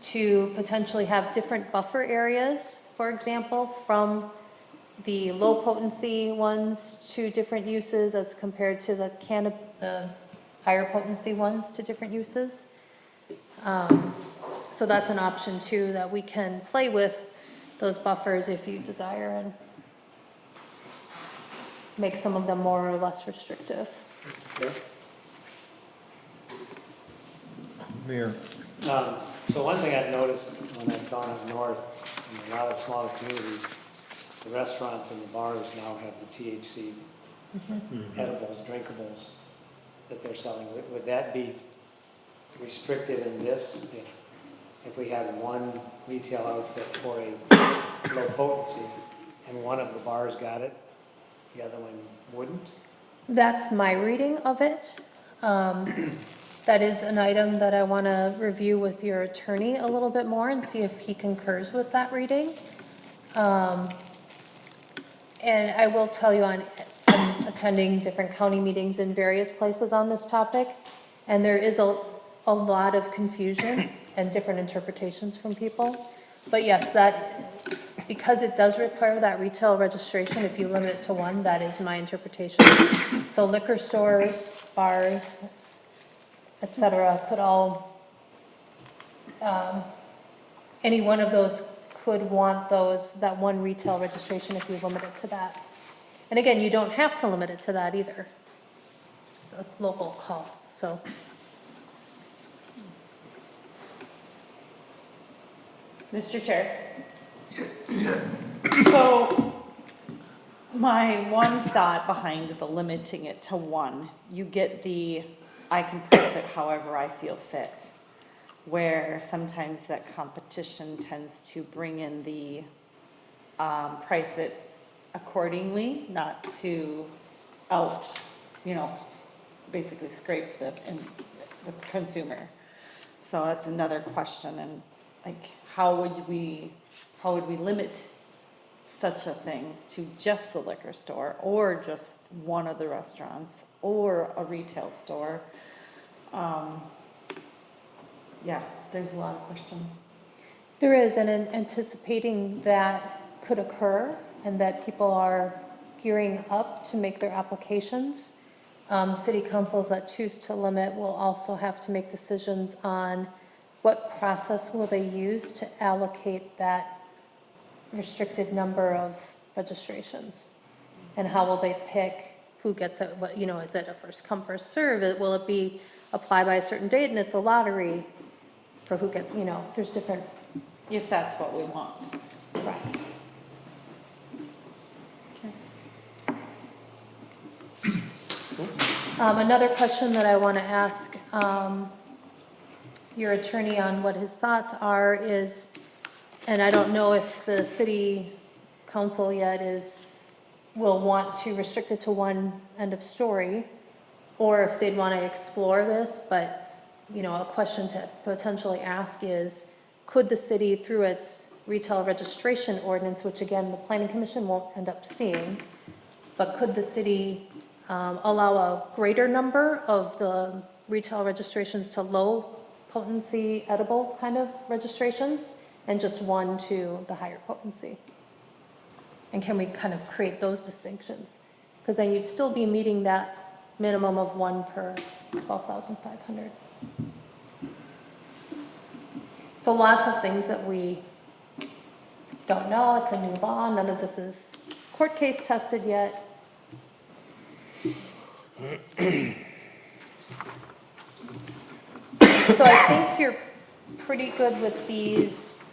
to potentially have different buffer areas, for example, from the low potency ones to different uses as compared to the higher potency ones to different uses. So that's an option too, that we can play with those buffers if you desire, and make some of them more or less restrictive. Mayor, So one thing I've noticed when I've gone up north, in a lot of smaller communities, the restaurants and the bars now have the THC edibles, drinkables that they're selling. Would that be restricted in this if we had one retail outfit for a low potency and one of the bars got it, the other one wouldn't? That's my reading of it. That is an item that I want to review with your attorney a little bit more and see if he concurs with that reading. And I will tell you, I'm attending different county meetings in various places on this topic, and there is a lot of confusion and different interpretations from people. But yes, because it does require that retail registration, if you limit it to one, that is my interpretation. So liquor stores, bars, et cetera, could all, any one of those could want that one retail registration if you limit it to that. And again, you don't have to limit it to that either. It's a local call, so. Mr. Chair. So, my one thought behind the limiting it to one, you get I can price it however I feel fit, where sometimes that competition tends to bring in the, price it accordingly, not to basically scrape the consumer. So that's another question, and how would we limit such a thing to just the liquor store, or just one of the restaurants, or a retail store? Yeah, there's a lot of questions. There is, and in anticipating that could occur and that people are gearing up to make their applications, city councils that choose to limit will also have to make decisions on what process will they use to allocate that restricted number of registrations, and how will they pick who gets it. Is it a first come first serve? Will it be apply by a certain date and it's a lottery for who gets, there's different. If that's what we want. Right. Another question that I want to ask your attorney on what his thoughts are is, and I don't know if the city council yet will want to restrict it to one end of story, or if they'd want to explore this, but a question to potentially ask is, could the city, through its retail registration ordinance, which again, the planning commission won't end up seeing, but could the city allow a greater number of the retail registrations to low potency edible kind of registrations, and just one to the higher potency? And can we kind of create those distinctions? Because then you'd still be meeting that minimum of one per 12,500. So lots of things that we don't know. It's a new law. None of this is court case tested yet. So I think you're pretty good with these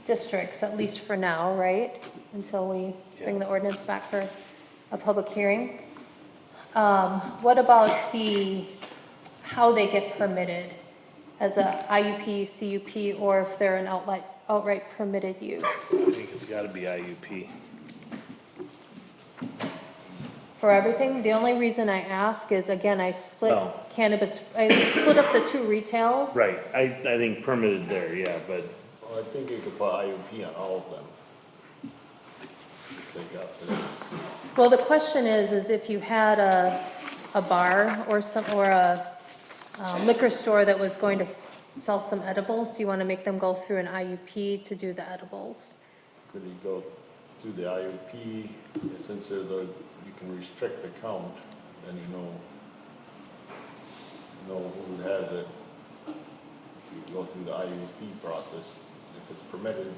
districts, at least for now, right? Until we bring the ordinance back for a public hearing. What about how they get permitted as a IUP, CUP, or if they're an outright permitted use? I think it's gotta be IUP. For everything, the only reason I ask is, again, I split Oh. I split up the two retails. Right, I think permitted there, yeah, but Well, I think you could put IUP on all of them. If they got the, Well, the question is if you had a bar or a liquor store that was going to sell some edibles, do you want to make them go through an IUP to do the edibles? could you go through the IUP, since you can restrict the count, then you know who has it. If you go through the IUP process, if it's permitted,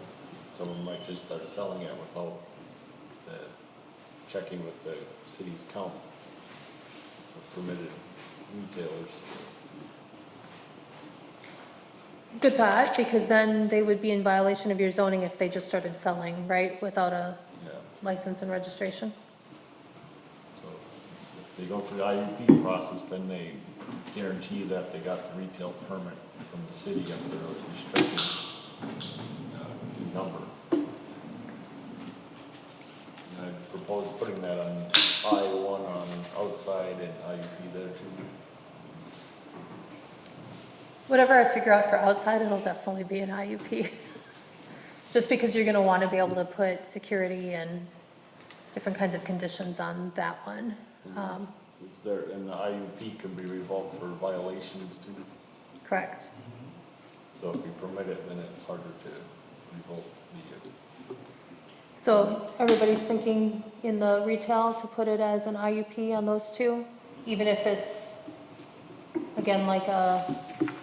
someone might just start selling it without checking with the city's count of permitted retailers. Good thought, because then they would be in violation of your zoning if they just started selling, right, without a Yeah, license and registration? so if they go through the IUP process, then they guarantee that they got the retail permit from the city if they're restricted number. And I propose putting that on I-1 on outside and IUP there too. Whatever I figure out for outside, it'll definitely be an IUP. Just because you're gonna wanna be able to put security and different kinds of conditions on that one. Is there, and the IUP can be revoked for violations too. Correct. So if you permit it, then it's harder to revoke the, So everybody's thinking in the retail to put it as an IUP on those two? Even if it's, again, like a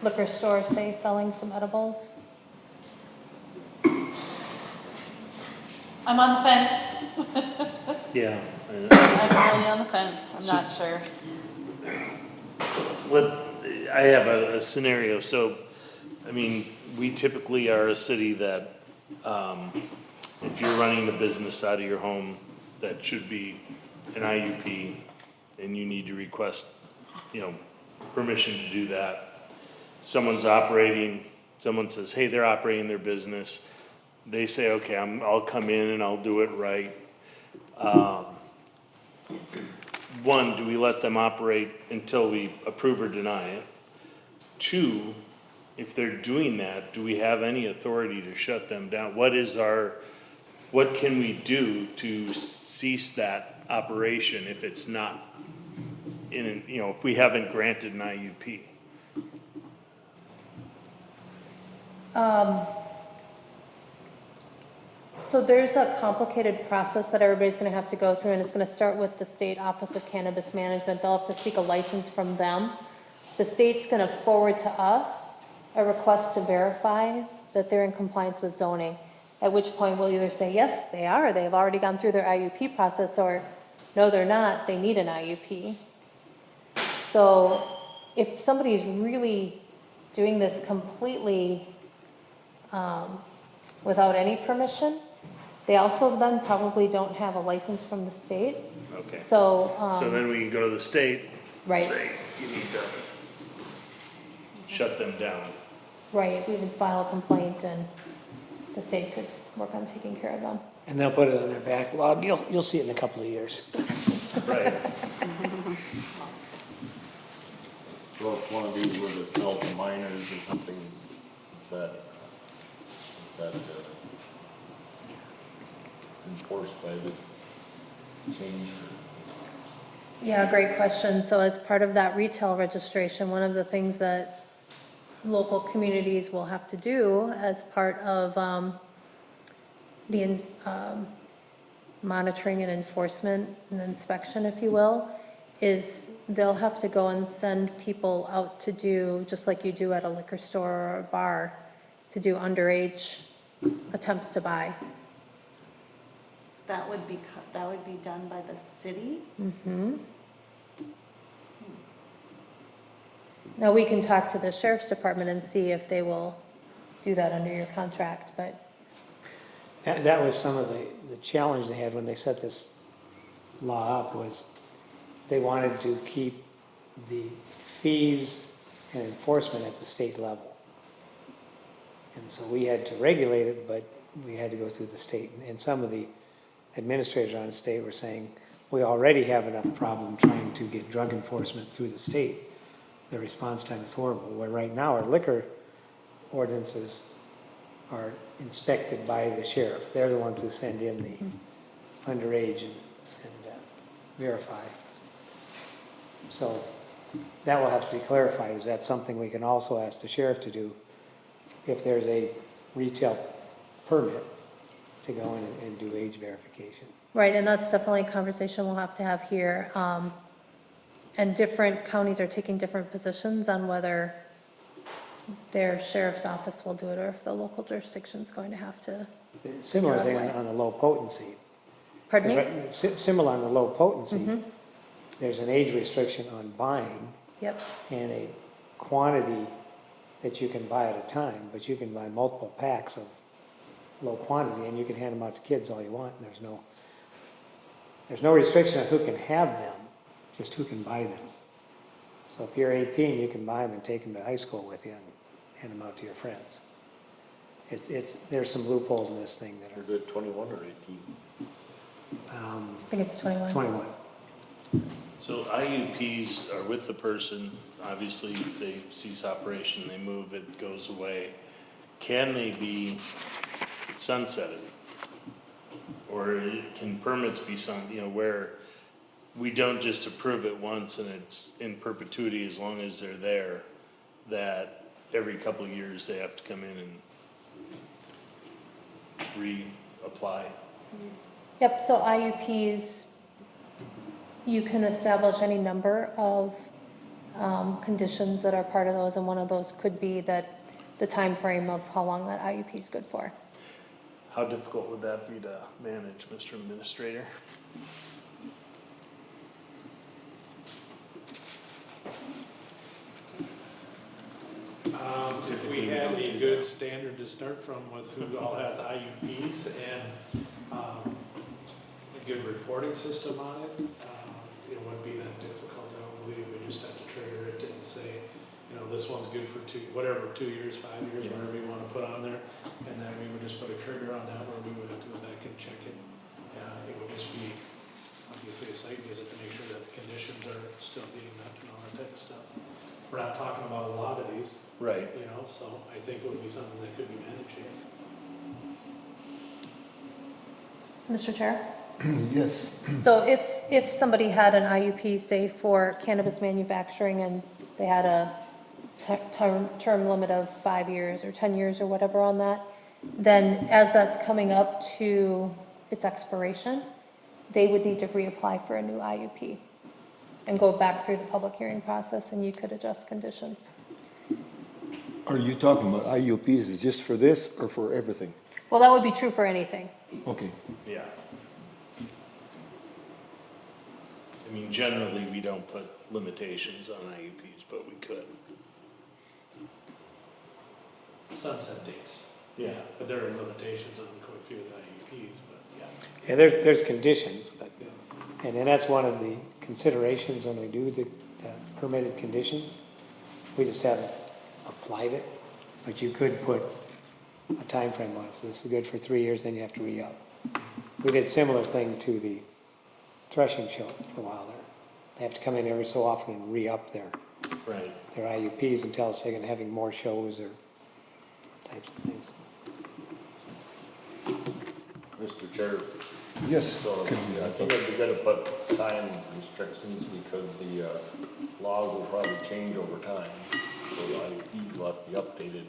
liquor store, say, selling some edibles? I'm on the fence. yeah. I'm really on the fence. I'm not sure. I have a scenario, so, I mean, we typically are a city that, if you're running the business out of your home, that should be an IUP, and you need to request, permission to do that. Someone says, hey, they're operating their business. They say, okay, I'll come in and I'll do it right. One, do we let them operate until we approve or deny it? Two, if they're doing that, do we have any authority to shut them down? What can we do to cease that operation if it's not if we haven't granted an IUP? So there's a complicated process that everybody's gonna have to go through, and it's gonna start with the State Office of Cannabis Management. They'll have to seek a license from them. The state's gonna forward to us a request to verify that they're in compliance with zoning, at which point we'll either say, yes, they are, they've already gone through their IUP process, or no, they're not, they need an IUP. So if somebody's really doing this completely without any permission, they also then probably don't have a license from the state. Okay. So, So then we can go to the state. Right. Say, you need to shut them down. right, we would file a complaint and the state could work on taking care of them. And they'll put it on their backlog. You'll see it in a couple of years. Right. so if one of these were to sell to minors or something, is that enforced by this change? Yeah, great question. So as part of that retail registration, one of the things that local communities will have to do as part of the monitoring and enforcement and inspection, if you will, is they'll have to go and send people out to do, just like you do at a liquor store or a bar, to do underage attempts to buy. That would be done by the city? Mm-hmm. Now, we can talk to the sheriff's department and see if they will do that under your contract, but That was some of the challenge they had when they set this law up, was they wanted to keep the fees and enforcement at the state level. And so we had to regulate it, but we had to go through the state. And some of the administrators on the state were saying, we already have enough problem trying to get drug enforcement through the state. The response time is horrible, where right now our liquor ordinances are inspected by the sheriff. They're the ones who send in the underage and verify. So that will have to be clarified. Is that something we can also ask the sheriff to do if there's a retail permit to go in and do age verification? right, and that's definitely a conversation we'll have to have here. And different counties are taking different positions on whether their sheriff's office will do it or if the local jurisdiction's going to have to. Similar thing Right. on the low potency. Pardon me? Similar on the low potency, there's an age restriction on buying Yep, and a quantity that you can buy at a time, but you can buy multiple packs of low quantity and you can hand them out to kids all you want. And there's no restriction on who can have them, just who can buy them. So if you're 18, you can buy them and take them to high school with you and hand them out to your friends. There's some loopholes in this thing that Is it 21 or 18? are, I think it's 21. 21. So IUPs are with the person, obviously they cease operation, they move, it goes away. Can they be sunsetted? Or can permits be where we don't just approve it once and it's in perpetuity as long as they're there, that every couple of years they have to come in and reapply? Yep, so IUPs, you can establish any number of conditions that are part of those, and one of those could be that the time frame of how long that IUP is good for. How difficult would that be to manage, Mr. Administrator? If we had a good standard to start from with who all has IUPs and a good reporting system on it, it wouldn't be that difficult. I don't believe we just have to trigger it and say, this one's good for 2 years, 5 years, whatever you want to put on there. And then we would just put a trigger on that where we would have to go back and check it. It would just be obviously a site visit to make sure that the conditions are still being met and all that type of stuff. We're not talking about a lot of these. Right. So I think it would be something that could be managed here. Mr. Chair? Yes. So if somebody had an IUP, say for cannabis manufacturing, and they had a term limit of 5 years or 10 years or whatever on that, then as that's coming up to its expiration, they would need to reapply for a new IUP and go back through the public hearing process, and you could adjust conditions. Are you talking about IUPs is just for this or for everything? Well, that would be true for anything. Okay. Yeah. I mean, generally, we don't put limitations on IUPs, but we could. Sunset dates. Yeah. But there are limitations on quite a few of the IUPs, but yeah. Yeah, there's conditions, but, and then that's one of the considerations when we do the permitted conditions. We just haven't applied it, but you could put a time frame on it. So this is good for 3 years, then you have to re-up. We did similar thing to the threshing show for a while there. They have to come in every so often and re-up their IUPs and tell us they're gonna having more shows or types of things. Mr. Chair, Yes. so I think it'd be good to put time restrictions because the laws will probably change over time. So the IUPs will have to be updated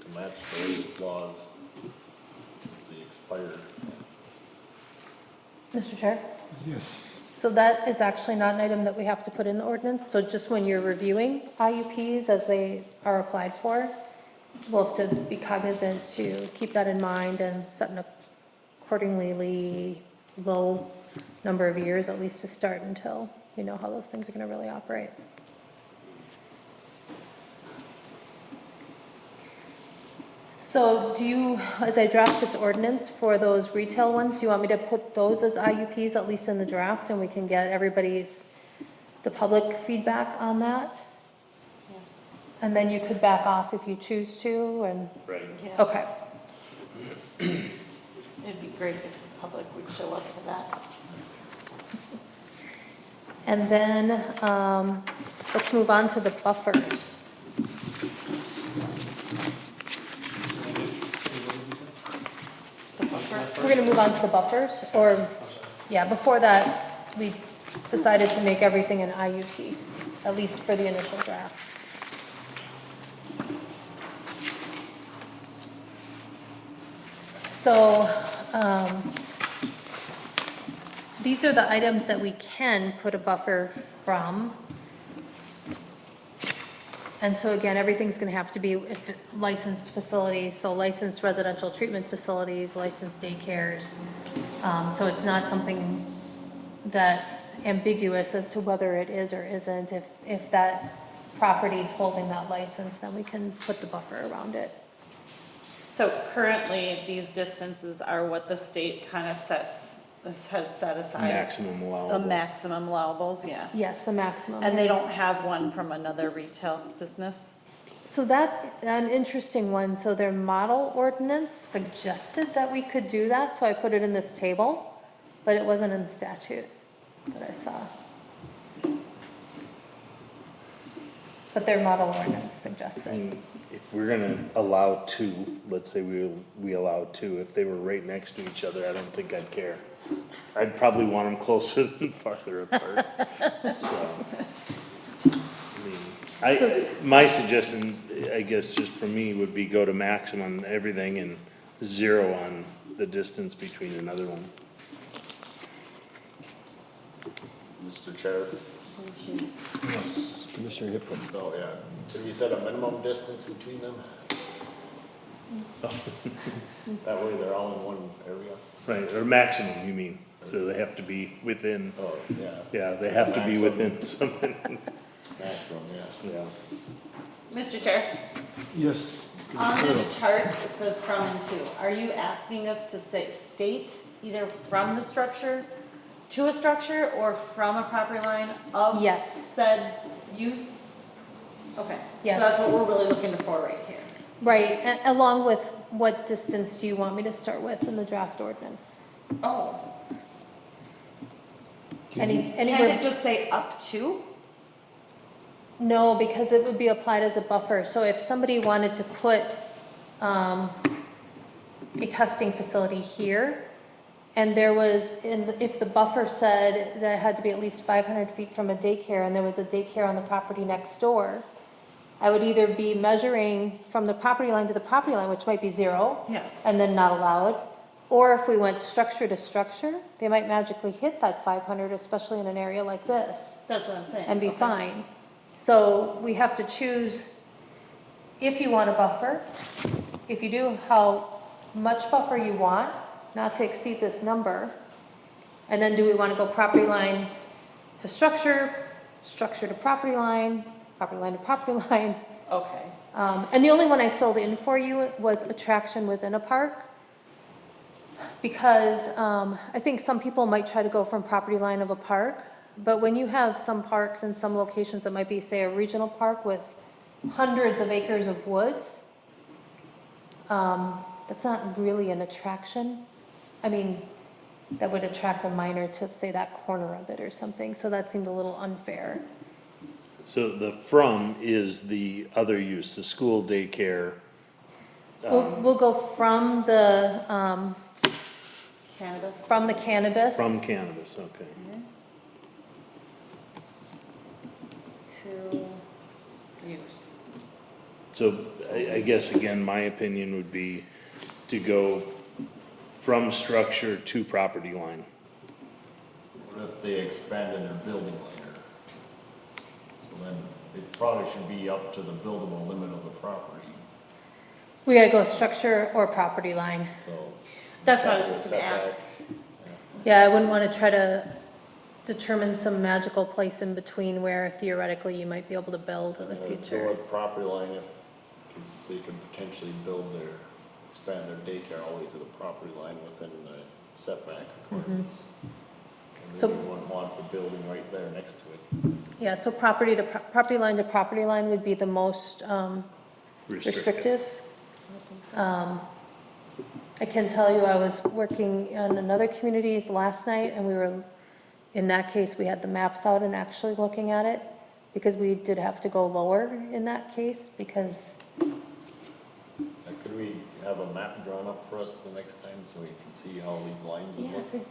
to match the latest laws as they expire. Mr. Chair? Yes. So that is actually not an item that we have to put in the ordinance, so just when you're reviewing IUPs as they are applied for, we'll have to be cognizant to keep that in mind and set an accordingly low number of years, at least to start, until we know how those things are gonna really operate. So do you, as I draft this ordinance for those retail ones, do you want me to put those as IUPs, at least in the draft, and we can get the public feedback on that? Yes. And then you could back off if you choose to, and, Right. Yes. okay. It'd be great if the public would show up for that. And then, let's move on to the buffers. We're gonna move on to the buffers, or, yeah, before that, we decided to make everything an IUP, at least for the initial draft. So, these are the items that we can put a buffer from. And so again, everything's gonna have to be licensed facilities, so licensed residential treatment facilities, licensed daycares. So it's not something that's ambiguous as to whether it is or isn't. If that property's holding that license, then we can put the buffer around it. So currently, these distances are what the state kind of has set aside. Maximum The allowable. maximum allowables, yeah. Yes, the maximum. And they don't have one from another retail business? So that's an interesting one. So their model ordinance suggested that we could do that, so I put it in this table, but it wasn't in the statute that I saw. But their model ordinance suggests it. If we're gonna allow two, let's say we allow two, if they were right next to each other, I don't think I'd care. I'd probably want them closer than farther apart, so. I mean, my suggestion, I guess, just for me, would be go to maximum on everything and 0 on the distance between another one. Mr. Chair, Commissioner Hipple. so, yeah, could we set a minimum distance between them? That way they're all in one area. Right, or maximum, you mean, so they have to be within, Oh, yeah, yeah, they have to be Maximum. within something, maximum, yeah. yeah. Mr. Chair, Yes. on this chart, it says from and to. Are you asking us to say, state either from the structure to a structure or from a property line of Yes. said use? Okay. Yes. So that's what we're really looking for right here. Right, along with what distance do you want me to start with in the draft ordinance? Oh, Anywhere? can't it just say up to? No, because it would be applied as a buffer. So if somebody wanted to put a testing facility here, and there was, if the buffer said that it had to be at least 500 feet from a daycare, and there was a daycare on the property next door, I would either be measuring from the property line to the property line, which might be 0, Yeah. and then not allowed. Or if we went structure to structure, they might magically hit that 500, especially in an area like this, That's what I'm saying. and be Okay. fine. So we have to choose if you want a buffer, if you do, how much buffer you want, not to exceed this number. And then do we want to go property line to structure, structure to property line to property line? Okay. And the only one I filled in for you was attraction within a park. Because I think some people might try to go from property line of a park, but when you have some parks in some locations that might be, say, a regional park with hundreds of acres of woods, that's not really an attraction. I mean, that would attract a minor to, say, that corner of it or something, so that seemed a little unfair. So the from is the other use, the school daycare. We'll go from the Cannabis. cannabis. From cannabis, okay. To use. So I guess, again, my opinion would be to go from structure to property line. What if they expanded their building later? So then it probably should be up to the buildable limit of the property, We gotta go structure or property line. so. That's what I was just gonna ask. Setback. Yeah, I wouldn't wanna try to determine some magical place in between where theoretically you might be able to build in the Go future. with property line if, 'cause they could potentially build their expand their daycare all the way to the property line within the setback requirements. And So- then you wouldn't want the building right there next to it. Yeah, so property to property line would be the most restrictive. I can tell you, I was working in another communities last night, and we were, in that case, we had the maps out and actually looking at it, because we did have to go lower in that case, because, Could we have a map drawn up for us the next time so we can see how these lines would look?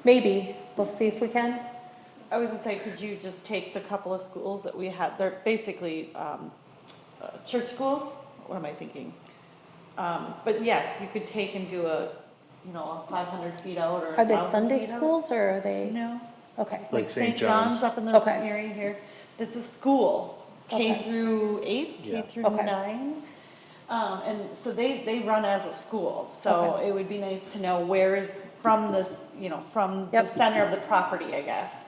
maybe, we'll see if we can. I was gonna say, could you just take the couple of schools that we had, they're basically, church schools? What am I thinking? But yes, you could take and do a, you know, a 500 feet out or Are they 1,000 Sunday feet out. schools, or are they? No, Okay, Like St. John's John's. up in the Okay. area here. This is school, K Okay. through 8, K Yeah. through Okay. 9. And so they run as a school, so Okay. it would be nice to know where is from this, you know, from the Yep. center of the property, I guess.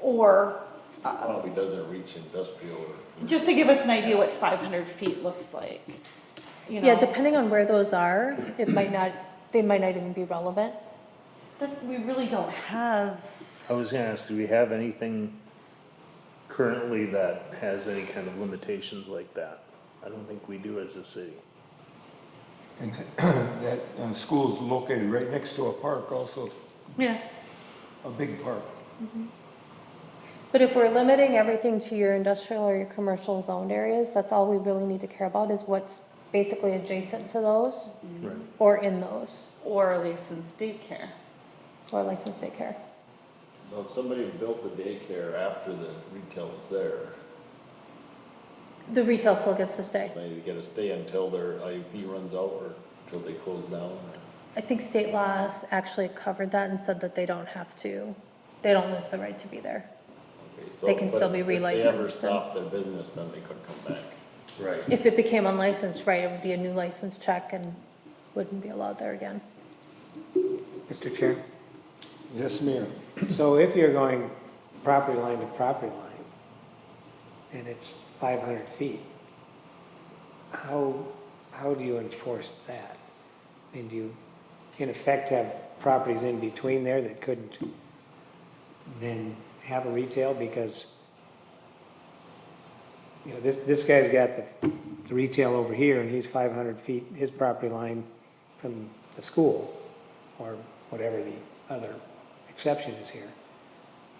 Or, Probably doesn't reach industrial or. just to give us an idea what 500 feet looks like, you know? yeah, depending on where those are, it might not, they might not even be relevant. We really don't have, I was gonna ask, do we have anything currently that has any kind of limitations like that? I don't think we do as a city. And that school's located right next to a park also, yeah, a big park. But if we're limiting everything to your industrial or your commercial zoned areas, that's all we really need to care about, is what's basically adjacent to those, Right. or in those, or licensed daycare. or licensed daycare. So if somebody built the daycare after the retail was there, The retail still gets to stay. they get to stay until their IUP runs out or until they close down? I think state laws actually covered that and said that they don't have to, they don't lose the right to be there. Okay, so- They can still be If they ever relicensed and- stopped their business, then they could come back. Right. If it became unlicensed, right, it would be a new license check and wouldn't be allowed there again. Mr. Chair, Yes, Mayor. so if you're going property line to property line, and it's 500 feet, how do you enforce that? I mean, do you, in effect, have properties in between there that couldn't then have a retail because, you know, this guy's got the retail over here and he's 500 feet, his property line from the school or whatever the other exception is here.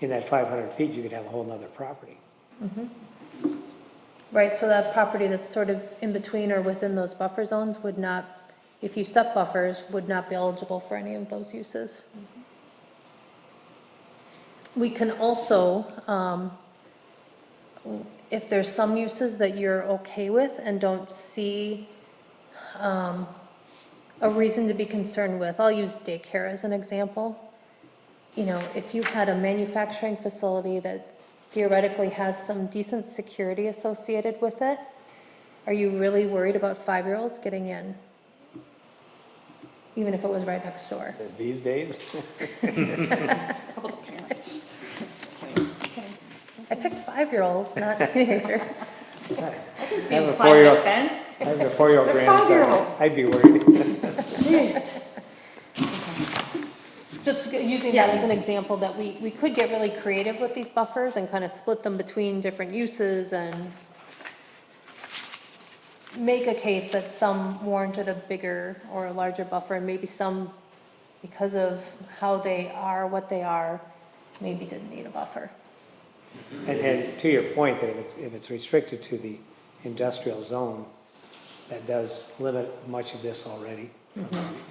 In that 500 feet, you could have a whole nother property. Right, so that property that's sort of in between or within those buffer zones would not, if you set buffers, would not be eligible for any of those uses. We can also, if there's some uses that you're okay with and don't see a reason to be concerned with, I'll use daycare as an example. You know, if you had a manufacturing facility that theoretically has some decent security associated with it, are you really worried about 5-year-olds getting in? Even if it was right next door? These days, I picked 5-year-olds, not teenagers. I I can see have a them climbing the 4-year-old, fence. I have a 4-year-old They're grandson. 5-year-olds. I'd be worried. Jeez. Just using that as an example, that we could get really creative with these buffers and kind of split them between different uses and make a case that some warranted a bigger or a larger buffer, and maybe some, because of how they are, what they are, maybe didn't need a buffer. And to your point, that if it's restricted to the industrial zone, that does limit much of this already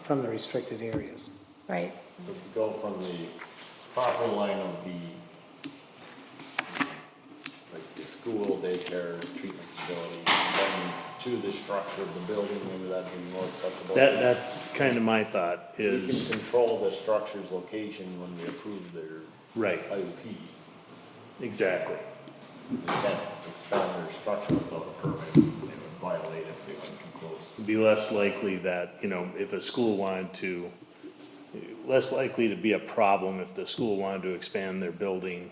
from the restricted areas. Right, So if you go from the property line of the, like the school, daycare, treatment facility, and then to the structure of the building, maybe that'd be more acceptable. That's kind of my thought We is, can control the structure's location when we approve their right, IUP. exactly. They can't expand their structure without a permit, they would violate if they went too close. It'd be less likely that, you know, if a school wanted to, less likely to be a problem if the school wanted to expand their building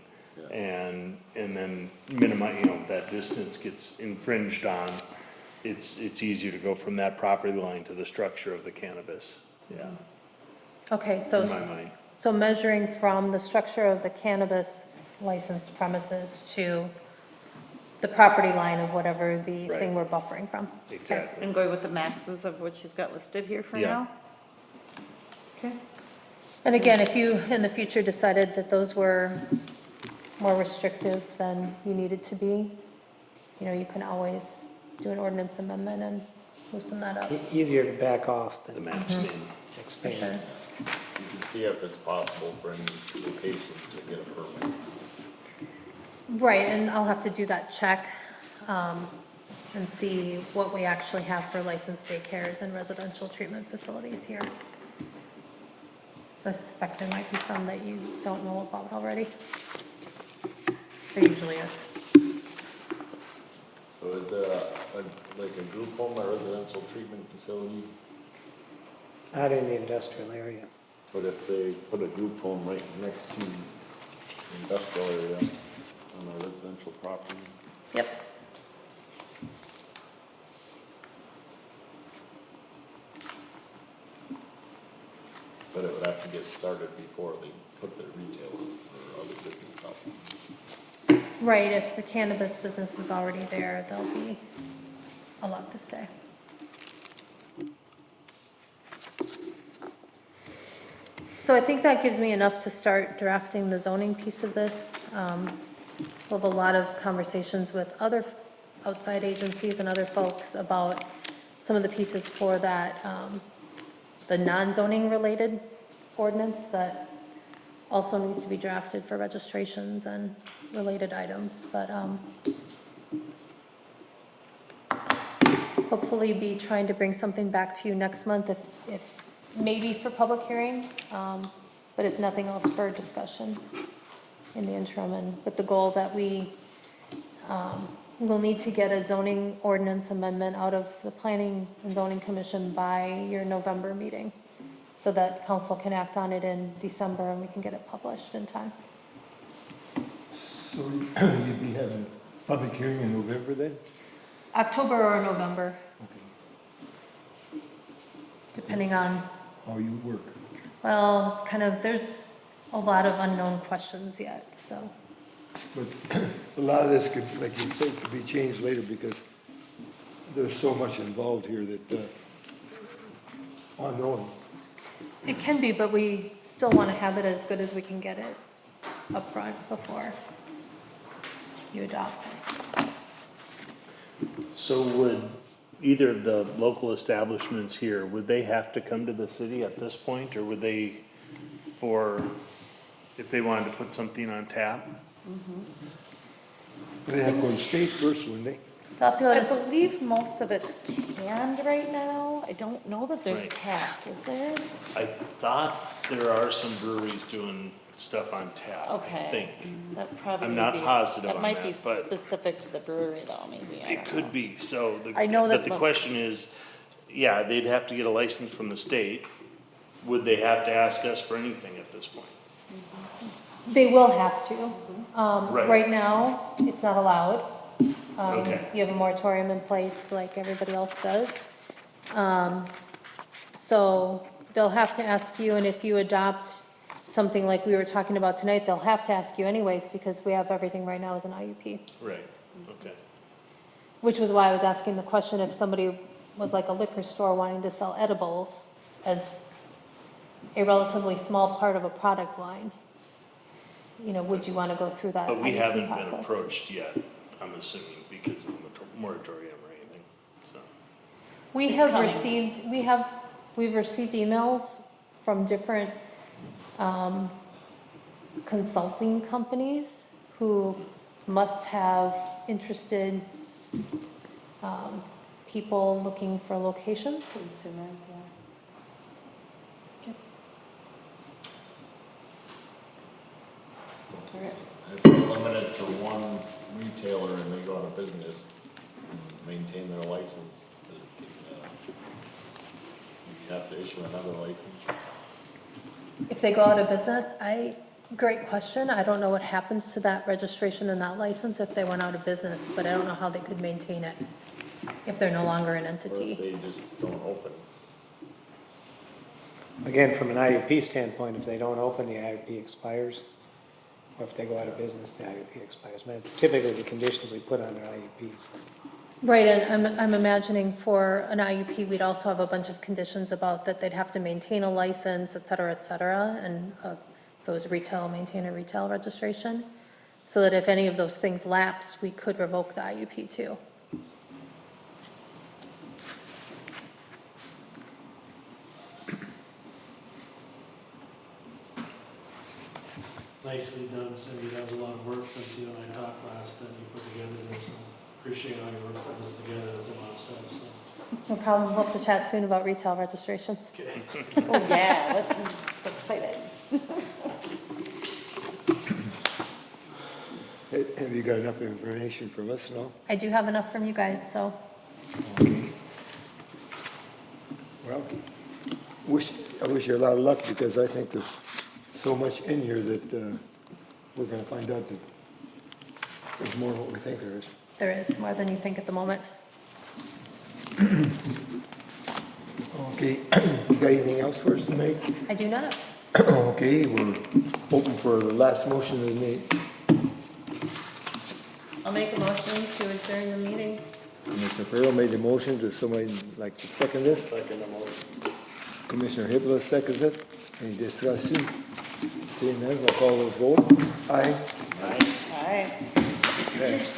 and then minimize, you know, that distance gets infringed on it's easier to go from that property line to the structure of the cannabis, yeah, Okay, in my so, mind. so measuring from the structure of the cannabis licensed premises to the property line of whatever the Right. thing we're buffering from. Exactly. And going with the maxes of which he's got listed here for Yeah. now? Okay. And again, if you in the future decided that those were more restrictive than you needed to be, you know, you can always do an ordinance amendment and loosen that up, Easier to back off The than max min. for expand. sure. You can see if it's possible for any location to get a permit. Right, and I'll have to do that check, and see what we actually have for licensed daycares and residential treatment facilities here. I suspect there might be some that you don't know about already. There usually is. So is there like a group home or residential treatment facility? Not in the industrial area. But if they put a group home right next to the industrial area on a residential property? Yep. But it would have to get started before they put their retail or other business up. Right, if the cannabis business is already there, they'll be allowed to stay. So I think that gives me enough to start drafting the zoning piece of this. We'll have a lot of conversations with other outside agencies and other folks about some of the pieces for that, the non-zoning related ordinance that also needs to be drafted for registrations and related items, but, hopefully be trying to bring something back to you next month if maybe for public hearing, but if nothing else for discussion in the interim, and with the goal that we will need to get a zoning ordinance amendment out of the Planning and Zoning Commission by your November meeting, so that council can act on it in December and we can get it published in time. So you'd be having a public hearing in November then? October or November, depending on, How you work? well, it's kind of, there's a lot of unknown questions yet, so. But a lot of this could, like you said, could be changed later because there's so much involved here that, unknown. It can be, but we still want to have it as good as we can get it up front before you adopt. So would either of the local establishments here, would they have to come to the city at this point, or would they, if they wanted to put something on tap? They have to go to state first, wouldn't they? They'll have to go I to, believe most of it's canned right now. I don't know that there's Right. tapped, is there? I thought there are some breweries doing stuff on tap, I Okay. think. That probably I'm would not be- positive on That might be that, but- specific to the brewery though, maybe, I It don't could know. be, so, I know that but the the- question is, yeah, they'd have to get a license from the state. Would they have to ask us for anything at this point? they will have to. Right. Right now, it's not allowed. Okay. You have a moratorium in place like everybody else does. So they'll have to ask you, and if you adopt something like we were talking about tonight, they'll have to ask you anyways, because we have everything right now as an IUP. Right, okay. Which was why I was asking the question, if somebody was like a liquor store wanting to sell edibles as a relatively small part of a product line, you know, would you want to go through that But we IUP haven't been process? approached yet, I'm assuming, because of the moratorium or anything, so. We It's have coming. received, we've received emails from different consulting companies who must have interested people looking for locations. Consumers, yeah. If they're limited to one retailer and they go out of business and maintain their license, you have to issue another license. If they go out of business, great question. I don't know what happens to that registration and that license if they went out of business, but I don't know how they could maintain it. if they're no longer an Or if entity. they just don't open. Again, from an IUP standpoint, if they don't open, the IUP expires. Or if they go out of business, the IUP expires. I mean, it's typically the conditions we put on their IUPs. Right, and I'm imagining for an IUP, we'd also have a bunch of conditions about that they'd have to maintain a license, et cetera, and if it was retail, maintain a retail registration, so that if any of those things lapsed, we could revoke the IUP too. Nicely done, Cindy, that was a lot of work since you and I talked last, and you put together this, and appreciate all your work putting this together, there's a lot of stuff, so. No problem, we'll have to chat soon about retail registrations. Oh, yeah, I'm so excited. Have you got enough information from us now? I do have enough from you guys, so Okay. Well, I wish you a lot of luck, because I think there's so much in here that we're gonna find out that there's more than what we think there is. there is more than you think at the moment. Okay, you got anything else for us tonight? I do not. Okay, we're open for the last motion of the night. I'll make a motion to adjourn the meeting. Commissioner Farrell made the motion. Does somebody like to second this? Second the motion. Commissioner Hibble seconds it. Any discussion? Seeing none, we'll call the vote. Aye. All right. Passed.